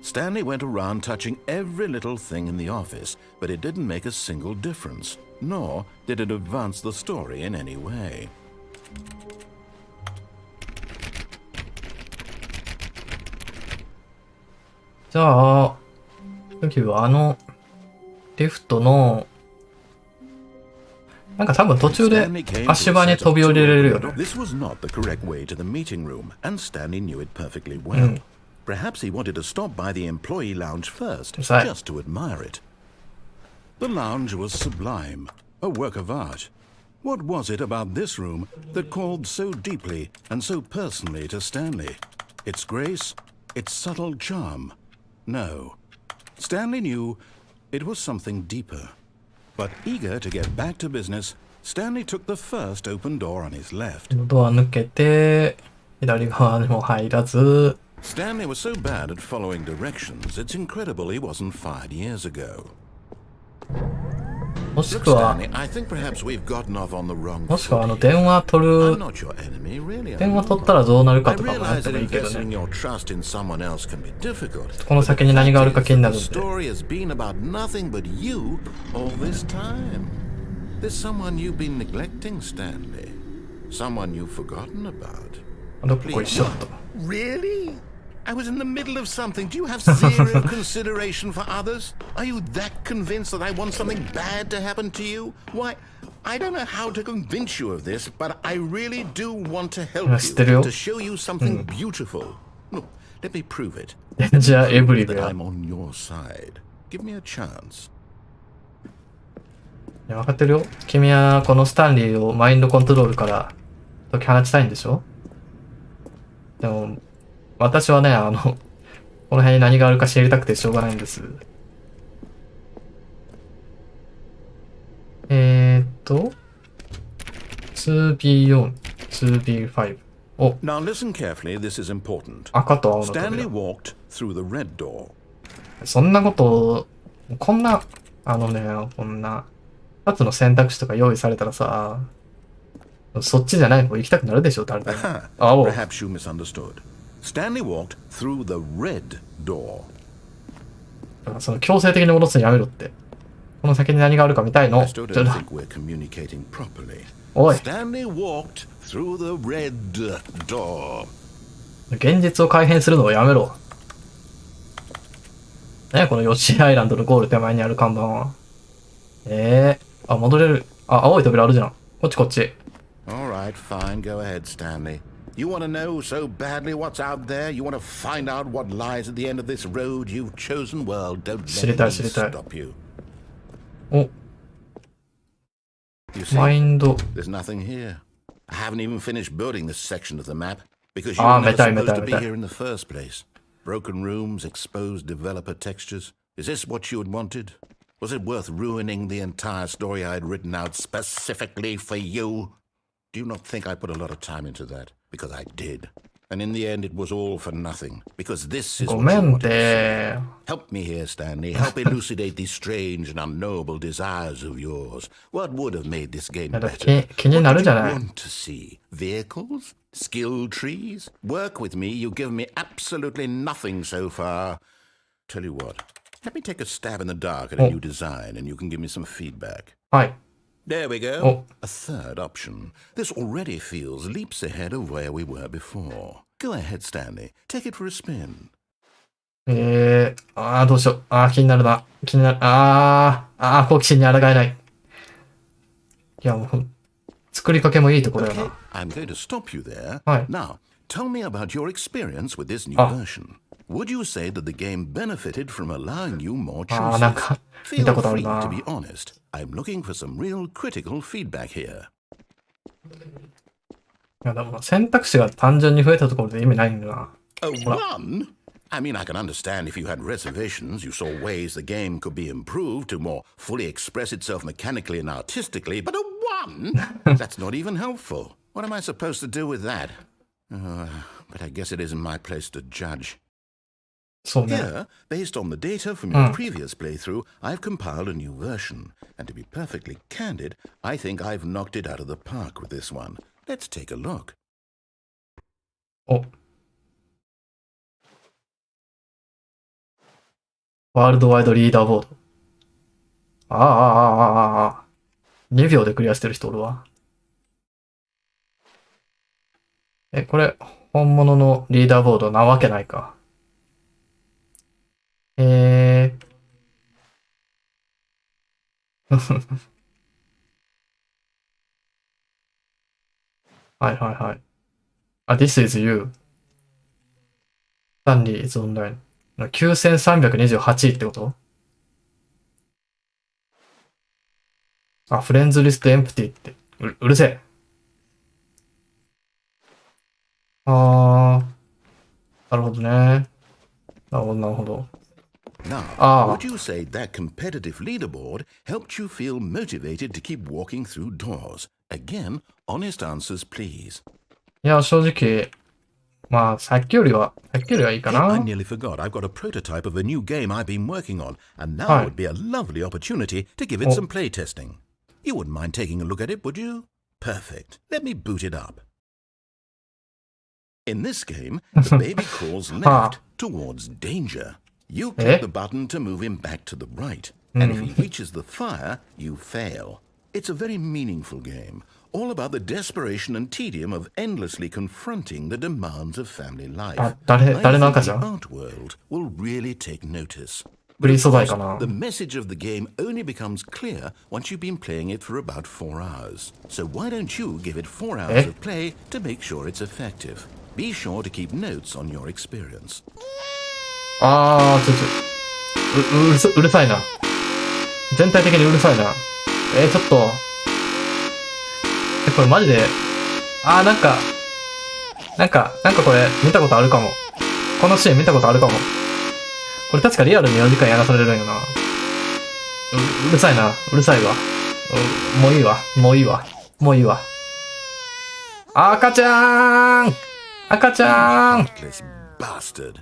Stanley went around touching every little thing in the office, but it didn't make a single difference, nor did it advance the story in any way. じゃあ、次はリフトの、なんか多分途中で Stanley came to 足 a 場に set 飛 of び降り two れる open よね。 doors. This was not the correct way to the meeting room, and Stanley knew it perfectly well. Perhaps he wanted to stop by the employee lounge first, Right. just to admire it. The lounge was sublime, a work of art. What was it about this room that called so deeply and so personally to Stanley? Its grace? Its subtle charm? No. Stanley knew it was something deeper. But eager to get back to business, Stanley took the first open door on his left. ドア抜けて、左側にも入らず、 Stanley was so bad at following directions, it's incredible he wasn't fired years ago. もし Look, くは、 Stanley, I think perhaps we've gotten off on the wrong もしくは foot here. 電話取 I'm る、 not your enemy, really. 電話取ったらどうなるか I とかもやっ realize て that もいいけど investing ね。 your trust in someone else can be difficult. この先に何があるか気になるん The で。 story has been about nothing but you all this time. There's someone you've been neglecting, Stanley. Someone you've forgotten about. どこ一緒だと。 Really? I was in the middle of something. Do you have zero consideration for others? Are you that convinced that I want something bad to happen to you? Why, I don't know how to convince you of this, but I really do want to help you, to show you something beautiful. Look, let me prove it. じゃあ、エブリ That で。 I'm on your side. Give me a chance. いや、分かってるよ。君はこのスタンリーをマインドコントロールから解き放ちたいんでしょ？でも、私はね、この辺に何があるか知りたくてしょうがないんです。2B4、2B5。お、 Now listen carefully, this is important. 赤と青の Stanley 扉。 walked through the red door. そんなことを、こんな、こんな、2つの選択肢とか用意されたらさ、そっちじゃない方行きたくなるでしょ、誰でも。青。 Perhaps you misunderstood. Stanley walked through the red door. その強制的に戻すのやめろって。この先に何があるか見たいの。 I still don't think we're communicating properly. おい。 Stanley walked through the red door. 現実を改変するのをやめろ。ね、このヨッシーアイランドのゴール手前にある看板は。あ、戻れる。あ、青い扉あるじゃん。こっちこっち。All right, fine. Go ahead, Stanley. You want to know so badly what's out there? You want to find out what lies at the end of this road you've chosen? Well, don't let me stop you. お、 You see, マインド。 there's nothing here. I haven't even finished building this section of the map because you were never supposed to be here in the first place. Broken rooms, exposed developer textures. Is this what you had wanted? Was it worth ruining the entire story I had written out specifically for you? Do you not think I put a lot of time into that? Because I did. And in the end, it was all for nothing. Because this is what you ごめん wanted て to see. Help me here, Stanley. Help elucidate these strange and unknowable desires of yours. What would have made this game だっ better? て気になる What じゃ do you ない。 want to see? Vehicles? Skill trees? Work with me. You've given me absolutely nothing so far. Tell you what. Let me take a stab in the dark at a new design, and you can give me some feedback. はい。 There we go. Oh. A third option. This already feels leaps ahead of where we were before. Go ahead, Stanley. Take it for a spin. どうしよう。気になるな。気になる。好奇心に抗えない。いや、もう、作りかけもいいところや Okay, な。 I'm going to stop you there. Hi. Now, tell me about your experience with this new version. Would you say that the game benefited from allowing you more なん choices? か、見 Feel たことある free な。 to be honest. I'm looking for some real critical feedback here. いや、でも選択肢が単純に増えたところで意味ないんだな。 Oh, one? I mean, I can understand if you had reservations, you saw ways the game could be improved to more fully express itself mechanically and artistically, but a one? That's not even helpful. What am I supposed to do with that? But I guess it isn't my place to judge. そうね。 Here, based on the data from your previous playthrough, I've compiled a new version. And to be perfectly candid, I think I've knocked it out of the park with this one. Let's take a look. お。ワールドワイドリーダーボード。2秒でクリアしてる人おるわ。これ、本物のリーダーボードなわけないか。はいはいはい。This is you. スタンリー is online. 9328位ってこと？フレンズリストエンプティって。うるせえ。なるほどね。なるほど。Now, would you say that competitive leaderboard helped you feel motivated to keep walking through doors? Again, honest answers, please. いや、正直、さっきよりはいいか Hey, な。 I nearly forgot. I've got a prototype of a new game I've been working on, and now would be a lovely opportunity to give it some playtesting. You wouldn't mind taking a look at it, would you? Perfect. Let me boot it up. In this game, the baby crawls left towards danger. You click the button to move him back to the right, and if he reaches the fire, you fail. It's a very meaningful game, all about the desperation and tedium of endlessly confronting the demands of family life. I think the art world will really take notice. フリー素材かな。 The message of the game only becomes clear once you've been playing it for about 4 hours. So why don't you give it 4 hours of play to make sure it's effective? Be sure to keep notes on your experience. うるさいな。全体的にうるさいな。ちょっと。これマジで、なんかこれ見たことあるかも。このシーン見たことあるかも。これ確かリアルに4時間やらされるんよな。うるさいな。うるさいわ。もういいわ。赤ちゃーん Heartless bastard.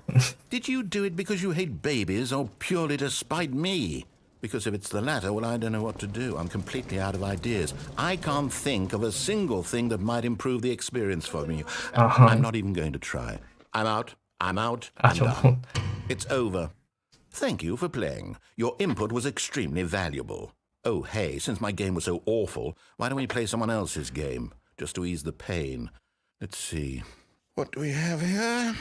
Did you do it because you hate babies or purely to spite me? Because if it's the latter, well, I don't know what to do. I'm completely out of ideas. I can't think of a single thing that might improve the experience for me. I'm not even going to try. I'm out. I'm done. It's over. Thank you for playing. Your input was extremely valuable. Oh, hey, since my game was so awful, why don't we play someone else's game? Just to ease the pain. Let's see. What do we have here?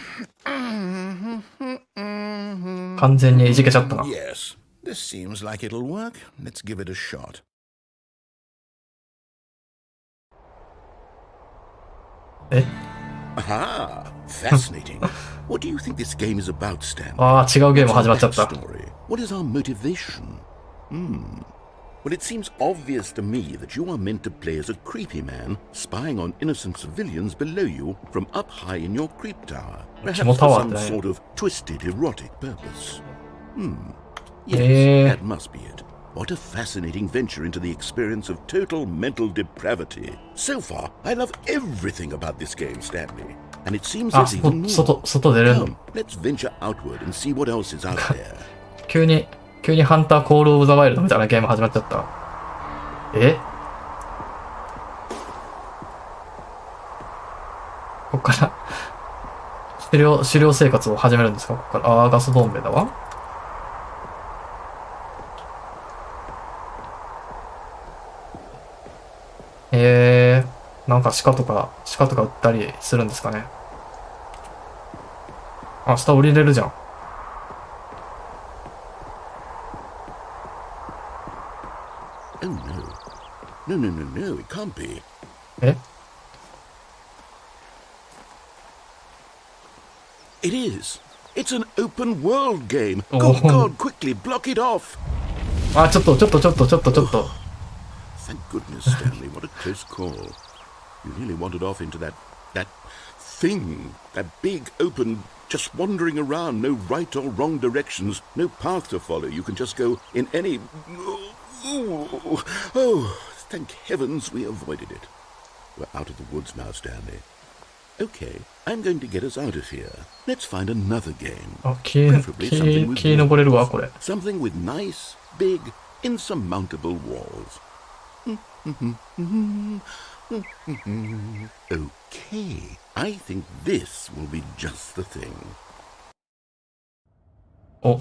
完全にいじけちゃったな。Yes, this seems like it'll work. Let's give it a shot. え Aha! Fascinating. What do you think this game is about, Stan? ああ、違うゲーム始まっちゃった。Story. What is our motivation? Well, it seems obvious to me that you are meant to play as a creepy man spying on innocent civilians below you from up high in your creep tower. Perhaps for some sort of twisted, erotic purpose. Yes, that must be it. What a fascinating venture into the experience of total mental depravity. So far, I love everything about this game, Stanley. And it seems there's even more. Come, let's venture outward and see what else is out there. 急にハンターコールオブザワイルドみたいなゲーム始まっちゃった。え？こっから狩猟生活を始めるんですか？ここから。ああ、ガスボンベだわ。なんか鹿とか売ったりするんですかね。あ、下降りれるじゃん。Oh no. No, it can't be. え？ It is. It's an open world game. Oh God, quickly block it off. あ、ちょっと。Thank goodness, Stanley. What a close call. You really wandered off into that thing. That big, open, just wandering around. No right or wrong directions. No path to follow. You can just go in any... Oh, thank heavens we avoided it. We're out of the woods now, Stanley. Okay, I'm going to get us out of here. Let's find another game. あ、木登れるわ、これ。Something with nice, big, insurmountable walls. Okay, I think this will be just the thing. お。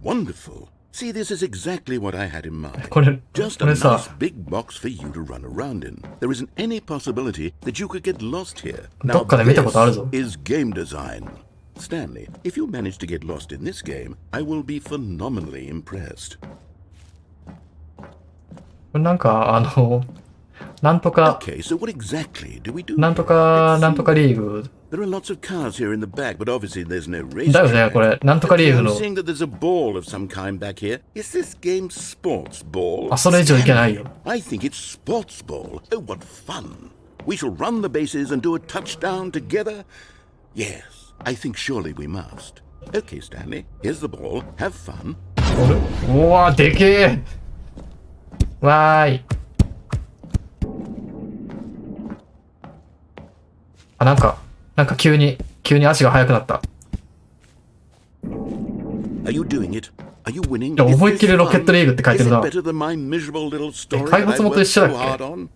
Wonderful. See, this is exactly what I had in mind. これ Just a さ、 nice big box for you to run around in. There isn't any possibility that you could get lost here. どっかで見たことあるぞ。 is game design. Stanley, if you manage to get lost in this game, I will be phenomenally impressed. これなんか、なんとか、 Okay, so what exactly do we do? なんとかリーグ。 There are lots of cars here in the back, but obviously there's no race. だよね、これ。なんとかリーグ I'm の。 seeing that there's a ball of some kind back here. Is this game sports ball? あ、それ以上いけないよ。 I think it's sports ball. Oh, what fun. We shall run the bases and do a touchdown together. Yes, I think surely we must. Okay, Stanley, here's the ball. Have fun. うわー、でけえ。わーい。あ、なんか急に足が速くなった。Are you doing it? Are you winning? いや、思いっきりロケットリーグって書いてるな。Is it better than my miserable little story 開発元一緒だっけ？ that I worked so hard on?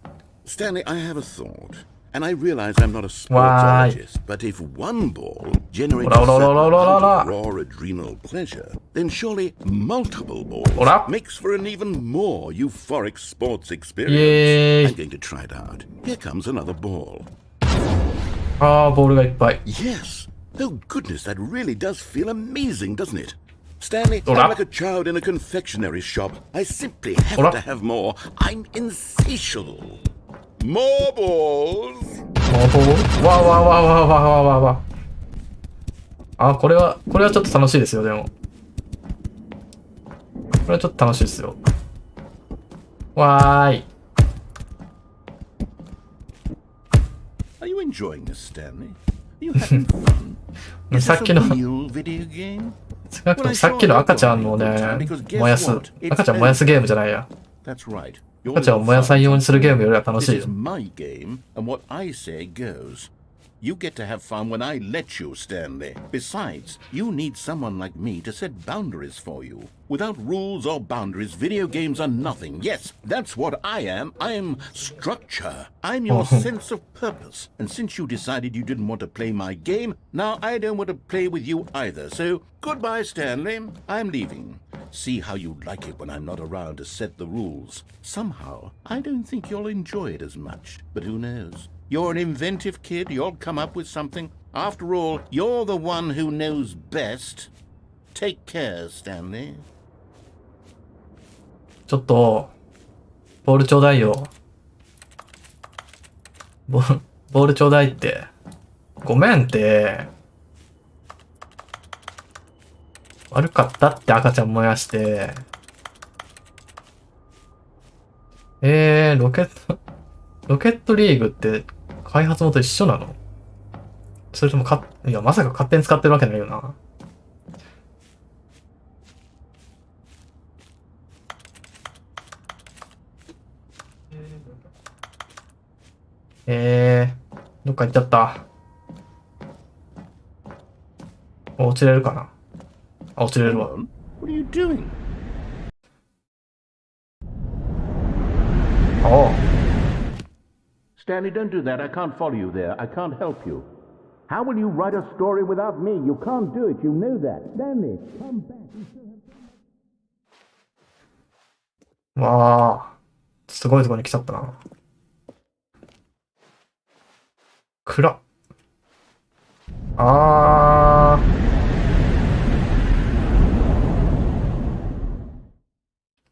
Stanley, I have a thought. And I realize I'm not a sportsologist, but if one ball generates a certain amount of raw adrenal pleasure, then surely multiple balls makes for an even more euphoric sports experience. I'm going to try it out. Here comes another ball. あー、ボールがいっぱい。 Yes. Oh goodness, that really does feel amazing, doesn't it? Stanley, I'm like a child in a confectionery shop. I simply have to have more. I'm insatiable. More balls. わ。あ、これはちょっと楽しいですよ、でも。これはちょっと楽しいですよ。わーい。Are you enjoying this, Stanley? Are you having fun? Is this a real video game? 少なくともさっきの赤ちゃんのね、燃やすゲームじゃないや。 That's right. 赤ちゃんを燃やさんようにするゲームよりは楽しいよ。 This is my game, and what I say goes. You get to have fun when I let you, Stanley. Besides, you need someone like me to set boundaries for you. Without rules or boundaries, video games are nothing. Yes, that's what I am. I'm structure. I'm your sense of purpose. And since you decided you didn't want to play my game, now I don't want to play with you either. So, goodbye, Stanley. I'm leaving. See how you like it when I'm not around to set the rules. Somehow, I don't think you'll enjoy it as much. But who knows? You're an inventive kid. You'll come up with something. After all, you're the one who knows best. Take care, Stanley. ちょっと、ボールちょうだいよ。ボールちょうだいって。ごめんって。悪かったって赤ちゃん燃やして。ロケットリーグって開発元一緒なの？それともいや、まさか勝手に使ってるわけないよな。どっか行っちゃった。落ちれるかな？あ、落ちれるわ。What are you doing? ああ。 Stanley, don't do that. I can't follow you there. I can't help you. How will you write a story without me? You can't do it. You know that. Stanley, come back. わあ。すごいとこに来ちゃったな。暗っ。あ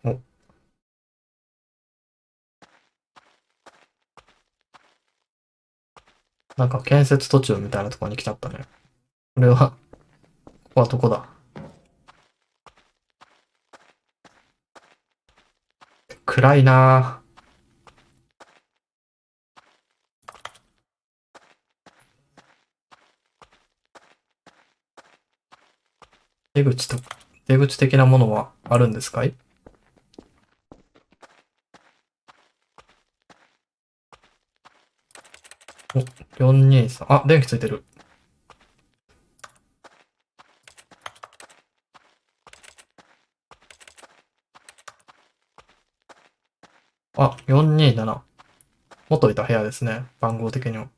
ー。お。なんか建設途中みたいなところに来ちゃったね。これは、ここはどこだ？暗いなぁ。出口的なものはあるんですかい？お、423。あ、電気ついてる。あ、427。元いた部屋ですね。番号的には。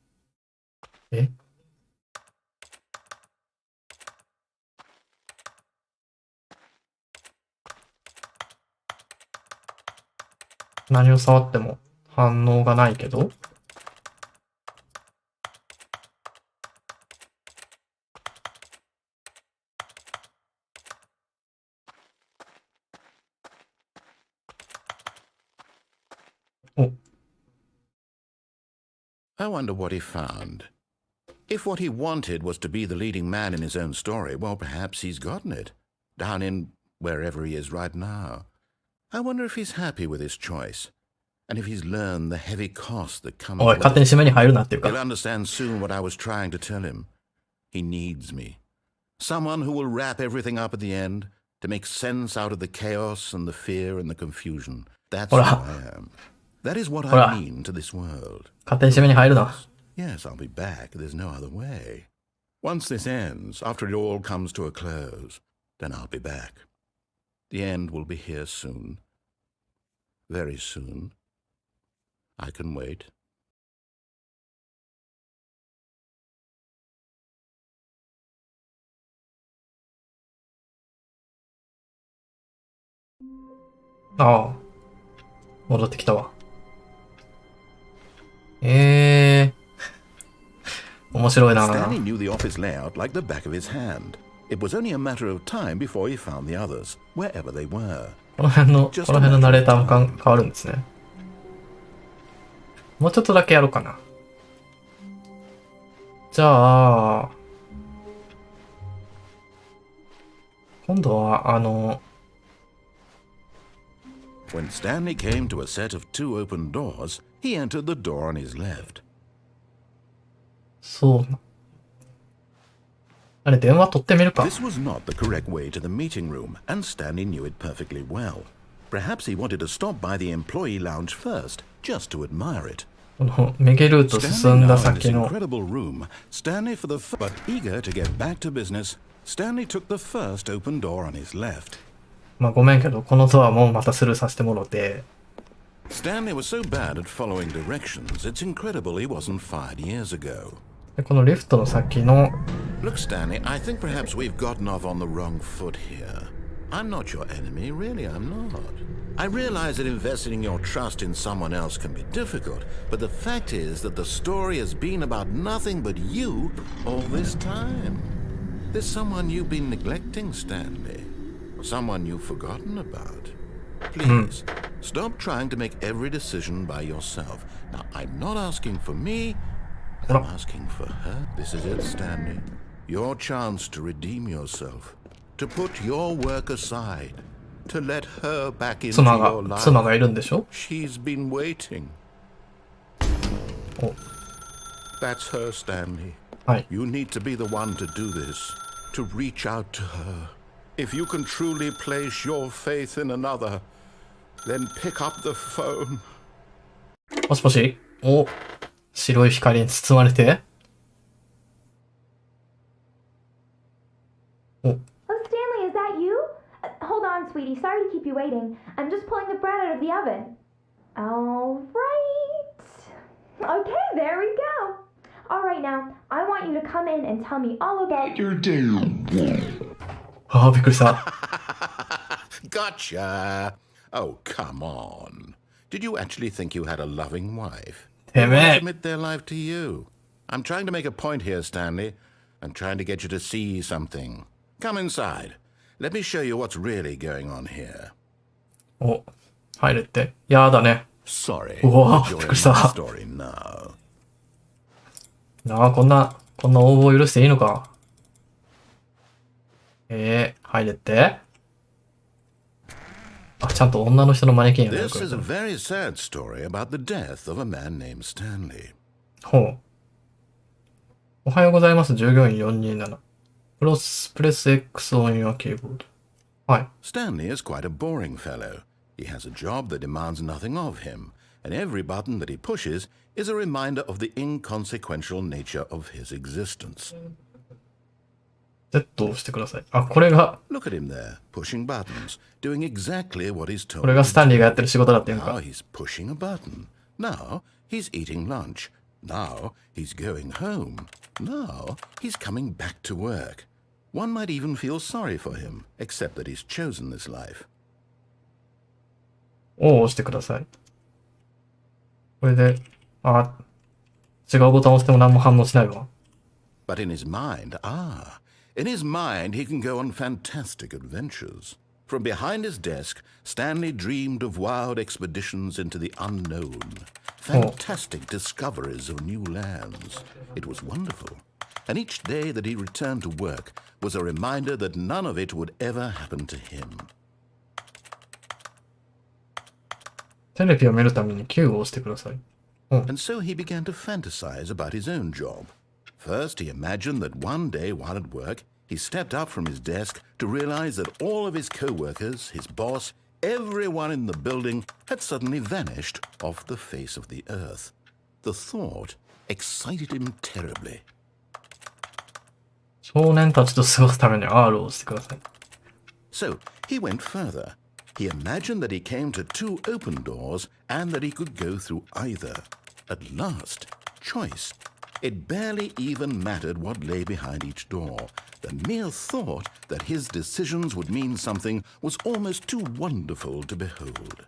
え？何を触っても反応がないけど。お。I wonder what he found. If what he wanted was to be the leading man in his own story, well, perhaps he's gotten it. Down in wherever he is right now. I wonder if he's happy with his choice. And if he's learned the heavy cost that comes with it. 勝手に締めに入るなっていう He'll か。 understand soon what I was trying to tell him. He needs me. Someone who will wrap everything up at the end to make sense out of the chaos and the fear and the confusion. That's who I am. That is what I mean to this world. 勝手に締めに入るな。 Yes, I'll be back. There's no other way. Once this ends, after it all comes to a close, then I'll be back. The end will be here soon. Very soon. I can wait. ああ。戻ってきたわ。面白いな。 Stanley knew the office layout like the back of his hand. It was only a matter of time before he found the others, wherever they were. この辺のナレーターも変わるんですね。もうちょっとだけやろうかな。じゃあ、今度はWhen Stanley came to a set of two open doors, he entered the door on his left. そう。あれ、電話取ってみるか。 This was not the correct way to the meeting room, and Stanley knew it perfectly well. Perhaps he wanted to stop by the employee lounge first, just to admire it. この右ルート進 Standing ん now だ in this 先の incredible room, Stanley but eager to get back to business, Stanley took the first open door on his left. まあごめんけど、このドアもまたスルーさせてもろて。 Stanley was so bad at following directions, it's incredible he wasn't fired years ago. でこのリフトの先の Look, Stanley, I think perhaps we've gotten off on the wrong foot here. I'm not your enemy, really, I'm not. I realize that investing your trust in someone else can be difficult, but the fact is that the story has been about nothing but you all this time. There's someone you've been neglecting, Stanley. Someone you've forgotten about. Please, stop trying to make every decision by yourself. Now, I'm not asking for me, I'm asking for her. This is it, Stanley. Your chance to redeem yourself. To put your work aside.To let her back into your life. 妻がいるんでしょ？ She's been waiting. お、 That's her, Stanley. はい。 You need to be the one to do this, to reach out to her. If you can truly place your faith in another, then pick up the phone. もしもし？お、白い光に包まれて。お。Stanley, is that you?Hold on, sweetie. Sorry to keep you waiting. I'm just pulling the bread out of the oven. All right. Okay, there we go. All right, now, I want you to come in and tell me all about your day. ああ、びっくりした。Gotcha. Oh, come on. Did you actually think you had a loving wife? て Who め would え。 commit their life to you? I'm trying to make a point here, Stanley. I'm trying to get you to see something. Come inside.Let me show you what's really going on here. お、入れって。やだね。 Sorry, うわ、 but びっ you're くり in した。 my story now. なあ、こんな応募を許していいのか。入れって。あ、ちゃんと女の人のマネキンやね。 This is a very sad story about the death of a man named Stanley. ほう。おはようございます。従業員427。Press X on your keyboard. はい。 Stanley is quite a boring fellow. He has a job that demands nothing of him, and every button that he pushes is a reminder of the inconsequential nature of his existence. Z を押してください。あ、これが、 Look at him there, pushing buttons, doing exactly what he's told. これがスタンリーがやってる仕事だっていうの Now か。 he's pushing a button. Now he's eating lunch. Now he's going home. Now he's coming back to work. One might even feel sorry for him, except that he's chosen this life. を押してください。これで、あ、違うボタンを押しても何も反応しないわ。But in his mind, in his mind he can go on fantastic adventures. From behind his desk, Stanley dreamed of wild expeditions into the unknown. Fantastic discoveries of new lands. It was wonderful. And each day that he returned to work was a reminder that none of it would ever happen to him. テレビを見るために Q を押してください。And so he began to fantasize about his own job. First, he imagined that one day while at work, he stepped up from his desk to realize that all of his co-workers, his boss, everyone in the building had suddenly vanished off the face of the earth. The thought excited him terribly. 少年たちと過ごすために R を押してください。 So he went further. He imagined that he came to two open doors and that he could go through either. At last, choice. It barely even mattered what lay behind each door. The mere thought that his decisions would mean something was almost too wonderful to behold.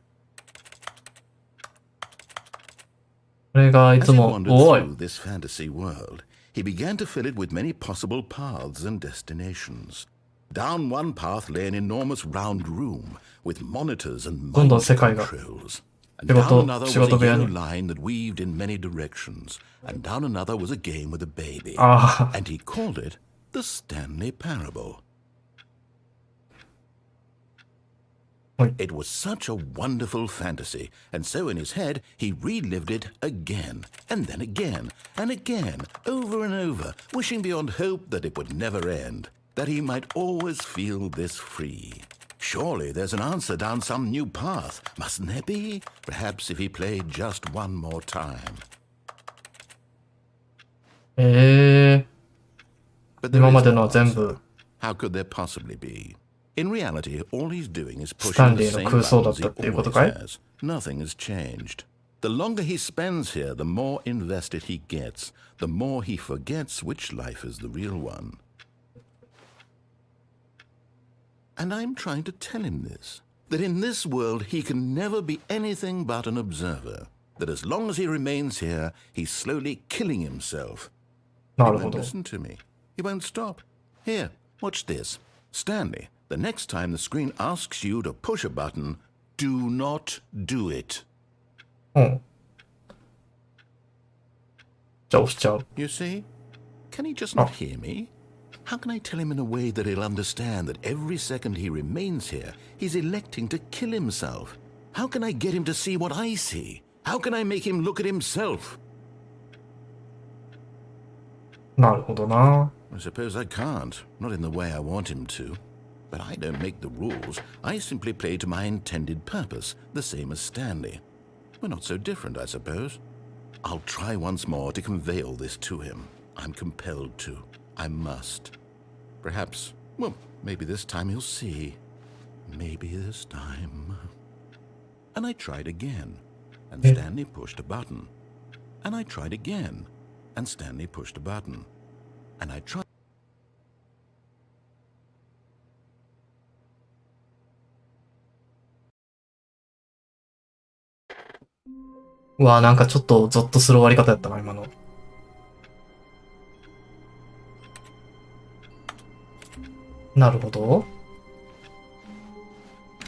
これがい As つ he も、 wandered おい through this fantasy world, he began to fill it with many possible paths and destinations. Down one path lay an enormous round room with monitors and どんどん mind 世界が controls. And 仕 down 事 another 仕 was 事 a 部屋 yellow に。 line that weaved in many directions. And down another was a game with a baby. ああ、 And he called it the Stanley Parable. はい。 It was such a wonderful fantasy, and so in his head he relived it again, and then again, and again, over and over, wishing beyond hope that it would never end, that he might always feel this free. Surely there's an answer down some new path, mustn't there be? Perhaps if he played just one more time. But there 今 is まで no の全 answer. 部 How could there possibly be? In reality, all he's doing is スタ pushing ンリ the ーの same 空想だ buttons った he っていうこと always かい？ has. Nothing has changed. The longer he spends here, the more invested he gets, the more he forgets which life is the real one. And I'm trying to tell him this. that in this world he can never be anything but an observer. That as long as he remains here, he's slowly killing himself. な He るほ won't ど。 listen to me. He won't stop. Here, watch this. Stanley, the next time the screen asks you to push a button, do not do it. うん。じゃあ押しちゃう。 You see? Can he just not hear me? How can I tell him in a way that he'll understand that every second he remains here, he's electing to kill himself? How can I get him to see what I see? How can I make him look at himself? なるほどな。 I suppose I can't, not in the way I want him to. But I don't make the rules. I simply play to my intended purpose, the same as Stanley. We're not so different, I suppose. I'll try once more to convey all this to him. I'm compelled to. I must. Perhaps, well, maybe this time he'll see. Maybe this time. And I tried again, and Stanley pushed a button. And I tried again, and Stanley pushed a button. And I tried. うわ、なんかちょっとゾッとする終わり方やったな、今の。なるほど。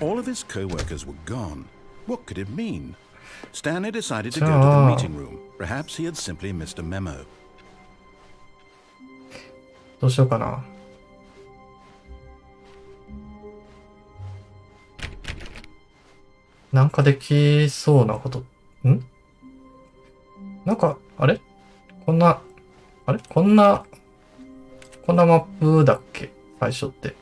All of his co-workers were gone. What could it mean? Stanley decided to go to the meeting room. Perhaps he had simply missed a memo. どうしようかな。なんかできそうなこと、なんか、あれこんなマップだっけ最初って。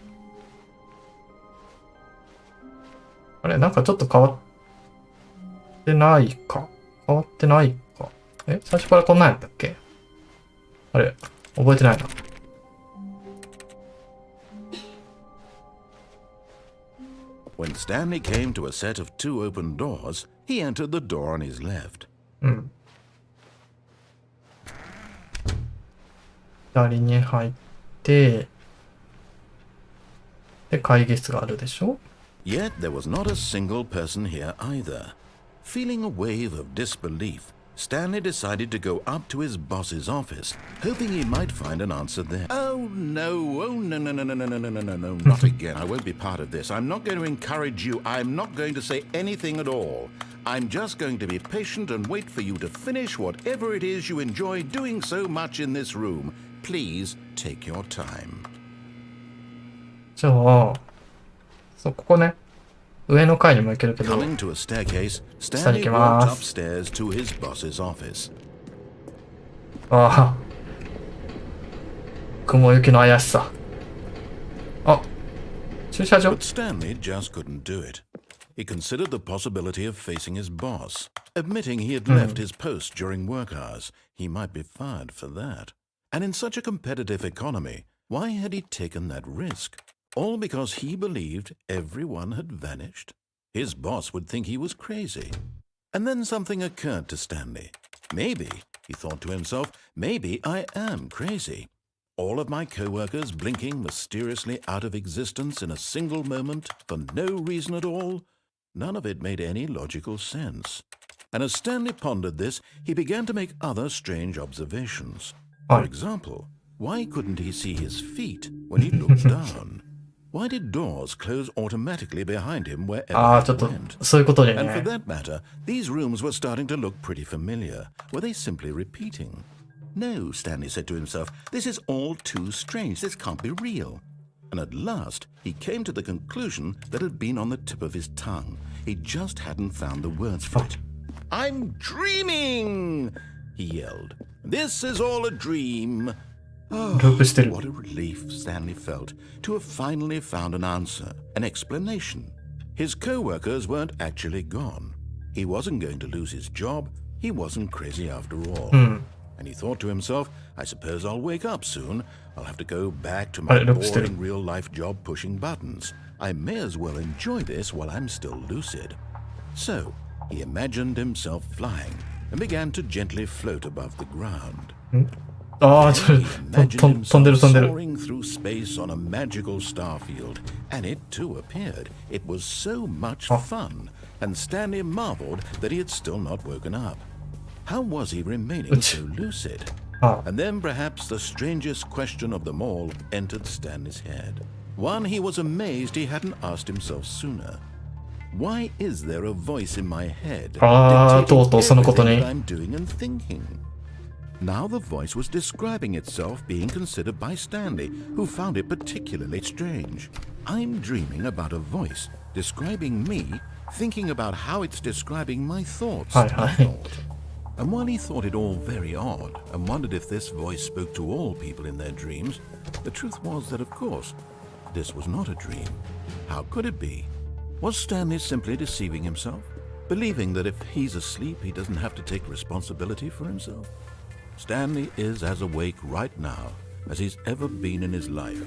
あれなんかちょっと変わってないか最初からこんなんやったっけあれ覚えてないな。When Stanley came to a set of two open doors, he entered the door on his left. 左に入って、で、会議室があるでしょ Yet there was not a single person here either. Feeling a wave of disbelief, Stanley decided to go up to his boss's office, hoping he might find an answer there. Oh no, not again. I won't be part of this. I'm not going to encourage you. I'm not going to say anything at all. I'm just going to be patient and wait for you to finish whatever it is you enjoy doing so much in this room. Please take your time. じゃあ、ここね。上の階にも行けるけど。 Coming to a staircase, Stanley walked upstairs to his boss's office. ああ。雲行きの怪しさ。あ、駐車場 But Stanley just couldn't do it. He considered the possibility of facing his boss, admitting he had left his post during work hours. He might be fired for that. And in such a competitive economy, why had he taken that risk? All because he believed everyone had vanished? His boss would think he was crazy. And then something occurred to Stanley. Maybe, he thought to himself, maybe I am crazy. All of my co-workers blinking mysteriously out of existence in a single moment for no reason at all? None of it made any logical sense. And as Stanley pondered this, he began to make other strange observations. For example, why couldn't he see his feet when he looked down? Why did doors close automatically behind him wherever he went? And for that matter, these rooms were starting to look pretty familiar. Were they simply repeating? No, Stanley said to himself, this is all too strange. This can't be real. And at last, he came to the conclusion that had been on the tip of his tongue. He just hadn't found the words for it. I'm dreaming! He yelled. This is all a dream. Oh, what a relief Stanley felt to have finally found an answer, an explanation. His co-workers weren't actually gone. He wasn't going to lose his job. He wasn't crazy after all. And he thought to himself, I suppose I'll wake up soon. I'll have to go back to my boring real-life job pushing buttons. I may as well enjoy this while I'm still lucid. So, he imagined himself flying and began to gently float above the ground. ああ、飛んでる。 soaring through space on a magical star field, and it too appeared. It was so much fun, and Stanley marveled that he had still not woken up. How was he remaining so lucid? And then perhaps the strangest question of them all entered Stanley's head. One he was amazed he hadn't asked himself sooner. Why is there a voice in my head dictating everything that I'm doing and thinking? Now the voice was describing itself being considered by Stanley, who found it particularly strange. I'm dreaming about a voice describing me, thinking about how it's describing my thoughts, he thought. And while he thought it all very odd and wondered if this voice spoke to all people in their dreams, the truth was that, of course, this was not a dream. How could it be? Was Stanley simply deceiving himself, believing that if he's asleep, he doesn't have to take responsibility for himself? Stanley is as awake right now as he's ever been in his life.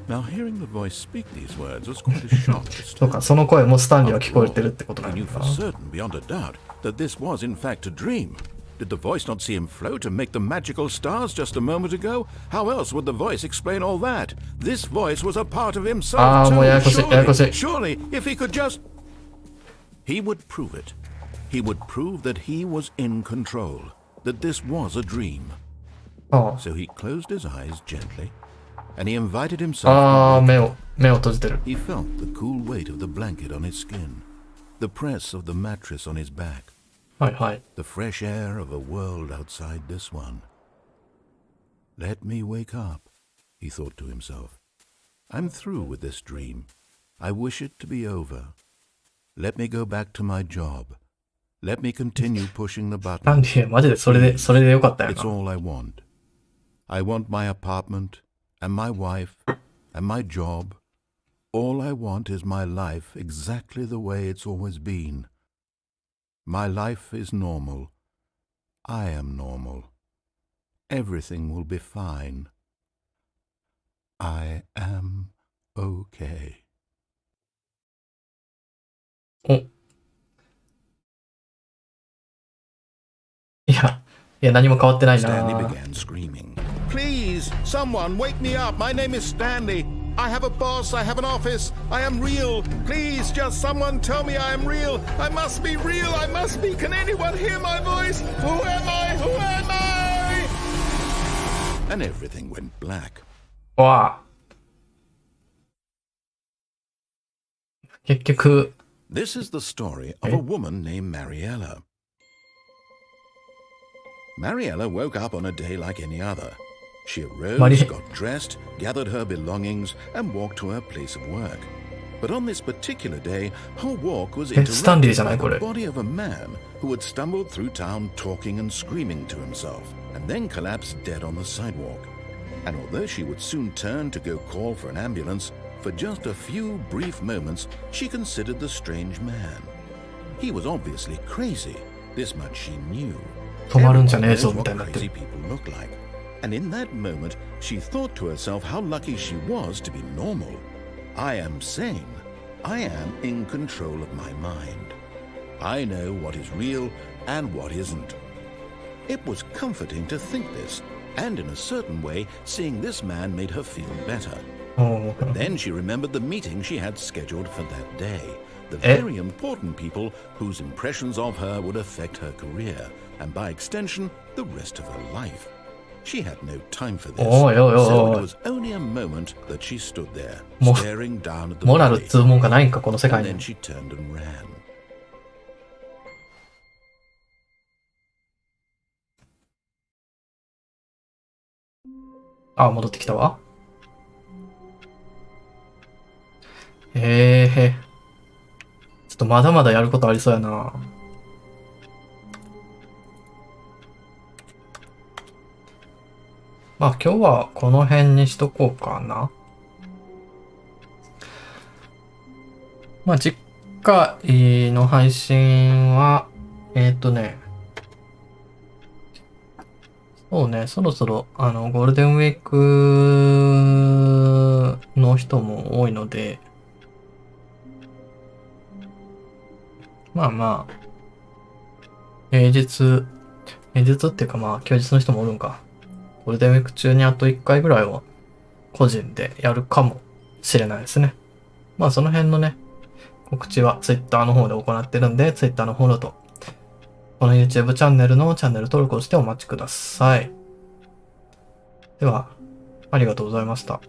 Now, hearing the voice speak these words was quite a shock to そうか、その声もスタンリーは聞こえてるってことな He の knew か for な。 certain, beyond a doubt, that this was in fact a dream. Did the voice not see him float and make the magical stars just a moment ago? How else would the voice explain all that? This voice was a part of himself too. もうややこしい、ややこしい。 Surely, if he could just... He would prove it. He would prove that he was in control, that this was a dream. あ So he closed his eyes gently, and he invited himself あ、 to 目を閉じてる。 He felt the cool weight of the blanket on his skin, the press of the mattress on his back, はいはい。 the fresh air of a world outside this one. Let me wake up, he thought to himself. I'm through with this dream. I wish it to be over. Let me go back to my job. Let me continue pushing the スタン button. リー、マジでそれでよかったよ It's な。 all I want. I want my apartment, and my wife, and my job. All I want is my life exactly the way it's always been. My life is normal. I am normal. Everything will be fine. I am okay. お。いや、何も変わってない Stanley な。 began screaming. Please, someone, wake me up. My name is Stanley. I have a boss. I have an office. I am real. Please, just someone tell me I am real. I must be real. I must be. Can anyone hear my voice? Who am I? Who am I? And everything went black. わあ。結局、 This is the story of a woman named Mariella. Mariella woke up on a day like any other. She arose, got dressed, gathered her belongings, and walked to her place of work. But on this particular day, her walk was interrupted by the body of a man who had stumbled through town talking and screaming to himself, and then collapsed dead on the sidewalk. And although she would soon turn to go call for an ambulance, for just a few brief moments, she considered the strange man. He was obviously crazy. This much she knew. 止まるんじゃねえ Everyone ぞ knows みたい what になって crazy る。 people look like. And in that moment, she thought to herself how lucky she was to be normal. I am sane. I am in control of my mind. I know what is real and what isn't. It was comforting to think this, and in a certain way, seeing this man made her feel better. お But ー then she remembered the meeting she had scheduled for that day. The very important people whose impressions of her would affect her career, and by extension, the rest of her life. She had no time for this, Oh, so it was only a moment that she stood there, staring down at the モラルっ body, つうもんがないんか、この世界 and に then。she turned and ran. あ、戻ってきたわ。ちょっとまだまだやることありそうやな。まあ今日はこの辺にしとこうかな。まあ次回の配信は、そうね、そろそろゴールデンウィークの人も多いので、まあまあ、平日っていうかまあ休日の人もおるんか。ゴールデンウィーク中にあと1回ぐらいは個人でやるかもしれないですね。まあその辺のね、告知は Twitter の方で行ってるんで、Twitter のフォローと、この YouTube チャンネルのチャンネル登録をしてお待ちください。では、ありがとうございました。